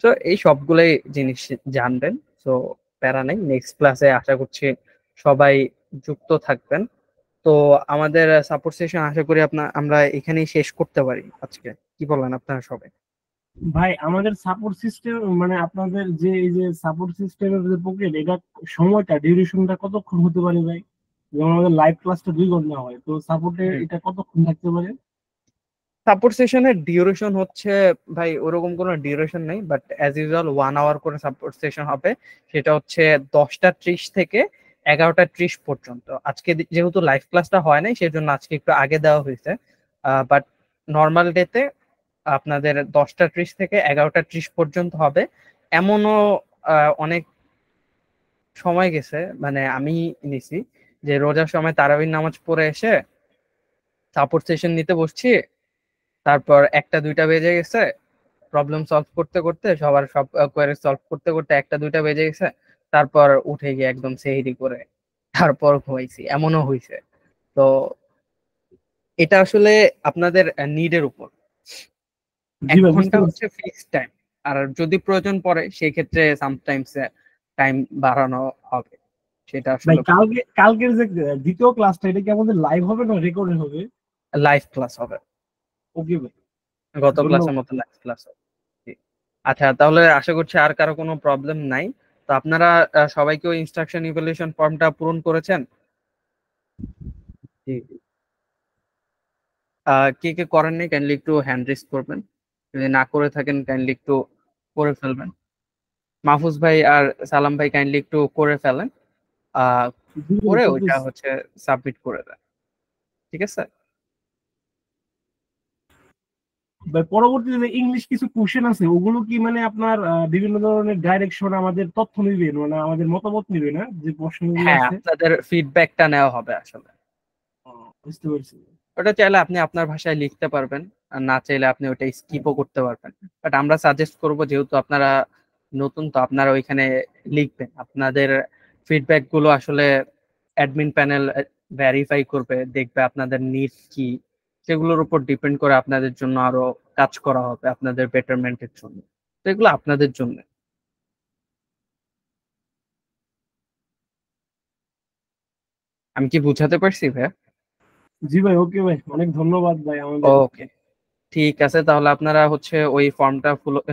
Speaker 1: তো এই সবগুলাই জিনিস জানবেন। তো প্যারা নেই, নেক্সট ক্লাসে আশা করছি সবাই যুক্ত থাকবেন। তো আমাদের সাপোর্ট সেশন আশা করি আমরা এখানেই শেষ করতে পারি আজকে, কি বলেন আপনারা সবাই?
Speaker 2: ভাই আমাদের সাপোর্ট সিস্টেম মানে আপনাদের যে এই যে সাপোর্ট সিস্টেমের যে পকেট, এটা সময়টা ডিউরেশনটা কতক্ষণ হতে পারে ভাই? যেমন আমাদের লাইভ ক্লাসটা 2 ঘন্টা হয়, তো সাপোর্টে এটা কতক্ষণ থাকতে পারে?
Speaker 1: সাপোর্ট সেশনের ডিউরেশন হচ্ছে ভাই ওরকম কোনো ডিউরেশন নেই, বাট অ্যাজ ইউজুয়াল 1 আওয়ার করে সাপোর্ট সেশন হবে। সেটা হচ্ছে 10টা 30 থেকে 11টা 30 পর্যন্ত। আজকে যেহেতু লাইভ ক্লাসটা হয় নাই সেজন্য আজকে একটু আগে দেওয়া হয়েছে, বাট নর্মাল ডেতে আপনাদের 10টা 30 থেকে 11টা 30 পর্যন্ত হবে। এমনও অনেক সময় গেছে, মানে আমি নিছি যে রোজার সময় তারাবির নামাজ পড়ে এসে সাপোর্ট সেশন নিতে বসছি, তারপর 1টা 2টা বেজে গেছে, প্রবলেম সলভ করতে করতে সবার সব কোয়েরি সলভ করতে করতে 1টা 2টা বেজে গেছে, তারপর উঠে গিয়ে একদম সেহরি করে তারপর ঘুমাইছি, এমনও হয়েছে। তো এটা আসলে আপনাদের নিডের উপর।
Speaker 2: জি
Speaker 1: 1
Speaker 2: ভাই, বুঝতে
Speaker 1: ঘন্টা
Speaker 2: পারছি।
Speaker 1: হচ্ছে ফিক্স টাইম, আর যদি প্রয়োজন পড়ে সেই ক্ষেত্রে সামটাইমস টাইম বাড়ানো হবে, সেটা
Speaker 2: ভাই
Speaker 1: আসলে
Speaker 2: কালকের যে দ্বিতীয় ক্লাসটা, এটা কি আমাদের লাইভ হবে না রেকর্ডে হবে?
Speaker 1: লাইভ ক্লাস হবে।
Speaker 2: ওকে ভাই,
Speaker 1: গত ক্লাসের
Speaker 2: ধন্যবাদ।
Speaker 1: মতো লাইভ ক্লাস হবে। জি। আচ্ছা, তাহলে আশা করছি আর কারো কোনো প্রবলেম নাই। তো আপনারা সবাইকে ওই ইনস্ট্রাকশন ইভ্যালুয়েশন ফর্মটা পূরণ করেছেন?
Speaker 3: জি।
Speaker 1: কে কে করেননি কাইন্ডলি একটু হ্যান্ড রেজ করবেন, যদি না করে থাকেন কাইন্ডলি একটু করে ফেলবেন। মাহফুজ ভাই আর সালাম ভাই কাইন্ডলি একটু করে ফেলেন,
Speaker 2: জি ভাই,
Speaker 1: করে ওইটা
Speaker 2: করতেছি।
Speaker 1: হচ্ছে সাবমিট করে দেন, ঠিক আছে?
Speaker 2: ভাই পরবর্তীতে ইংলিশ কিছু কোশ্চেন আছে, ওগুলো কি মানে আপনার বিভিন্ন ধরনের ডাইরেকশন আমাদের তথ্য নিবে, মানে আমাদের মতামত নিবে না যে প্রশ্নগুলো
Speaker 1: হ্যাঁ,
Speaker 2: আছে?
Speaker 1: আপনাদের ফিডব্যাকটা নেওয়া হবে আসলে।
Speaker 2: বুঝতে পারছি।
Speaker 1: ওটা চাইলে আপনি আপনার ভাষায় লিখতে পারবেন, আর না চাইলে আপনি ওটা স্কিপও করতে পারবেন। বাট আমরা সাজেস্ট করব, যেহেতু আপনারা নতুন, তো আপনারা ওইখানে লিখবেন। আপনাদের ফিডব্যাক গুলো আসলে অ্যাডমিন প্যানেল ভেরিফাই করবে, দেখবে আপনাদের নিডস কি, সেগুলোর উপর ডিপেন্ড করে আপনাদের জন্য আরো কাজ করা হবে আপনাদের বেটারমেন্টের জন্য। তো এগুলো আপনাদের জন্য। আমি কি বুঝাতে পারছি ভাইয়া?
Speaker 2: জি ভাই, ওকে ভাই, অনেক ধন্যবাদ ভাই আমাদের।
Speaker 1: ওকে, ঠিক আছে, তাহলে আপনারা হচ্ছে ওই ফর্মটা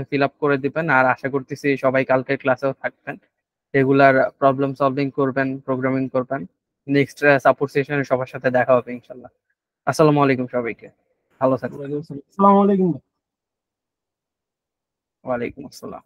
Speaker 1: ফিল আপ করে দিবেন। আর আশা করতেছি সবাই কালকের ক্লাসেও থাকবেন, রেগুলার প্রবলেম সলভিং করবেন, প্রোগ্রামিং করবেন। নেক্সট সাপোর্ট সেশনে সবার সাথে দেখা হবে ইনশাল্লাহ। আসসালামু আলাইকুম সবাইকে, ভালো থাকবেন।
Speaker 2: আসসালামু আলাইকুম ভাই।
Speaker 1: ওয়ালাইকুম আসসালাম।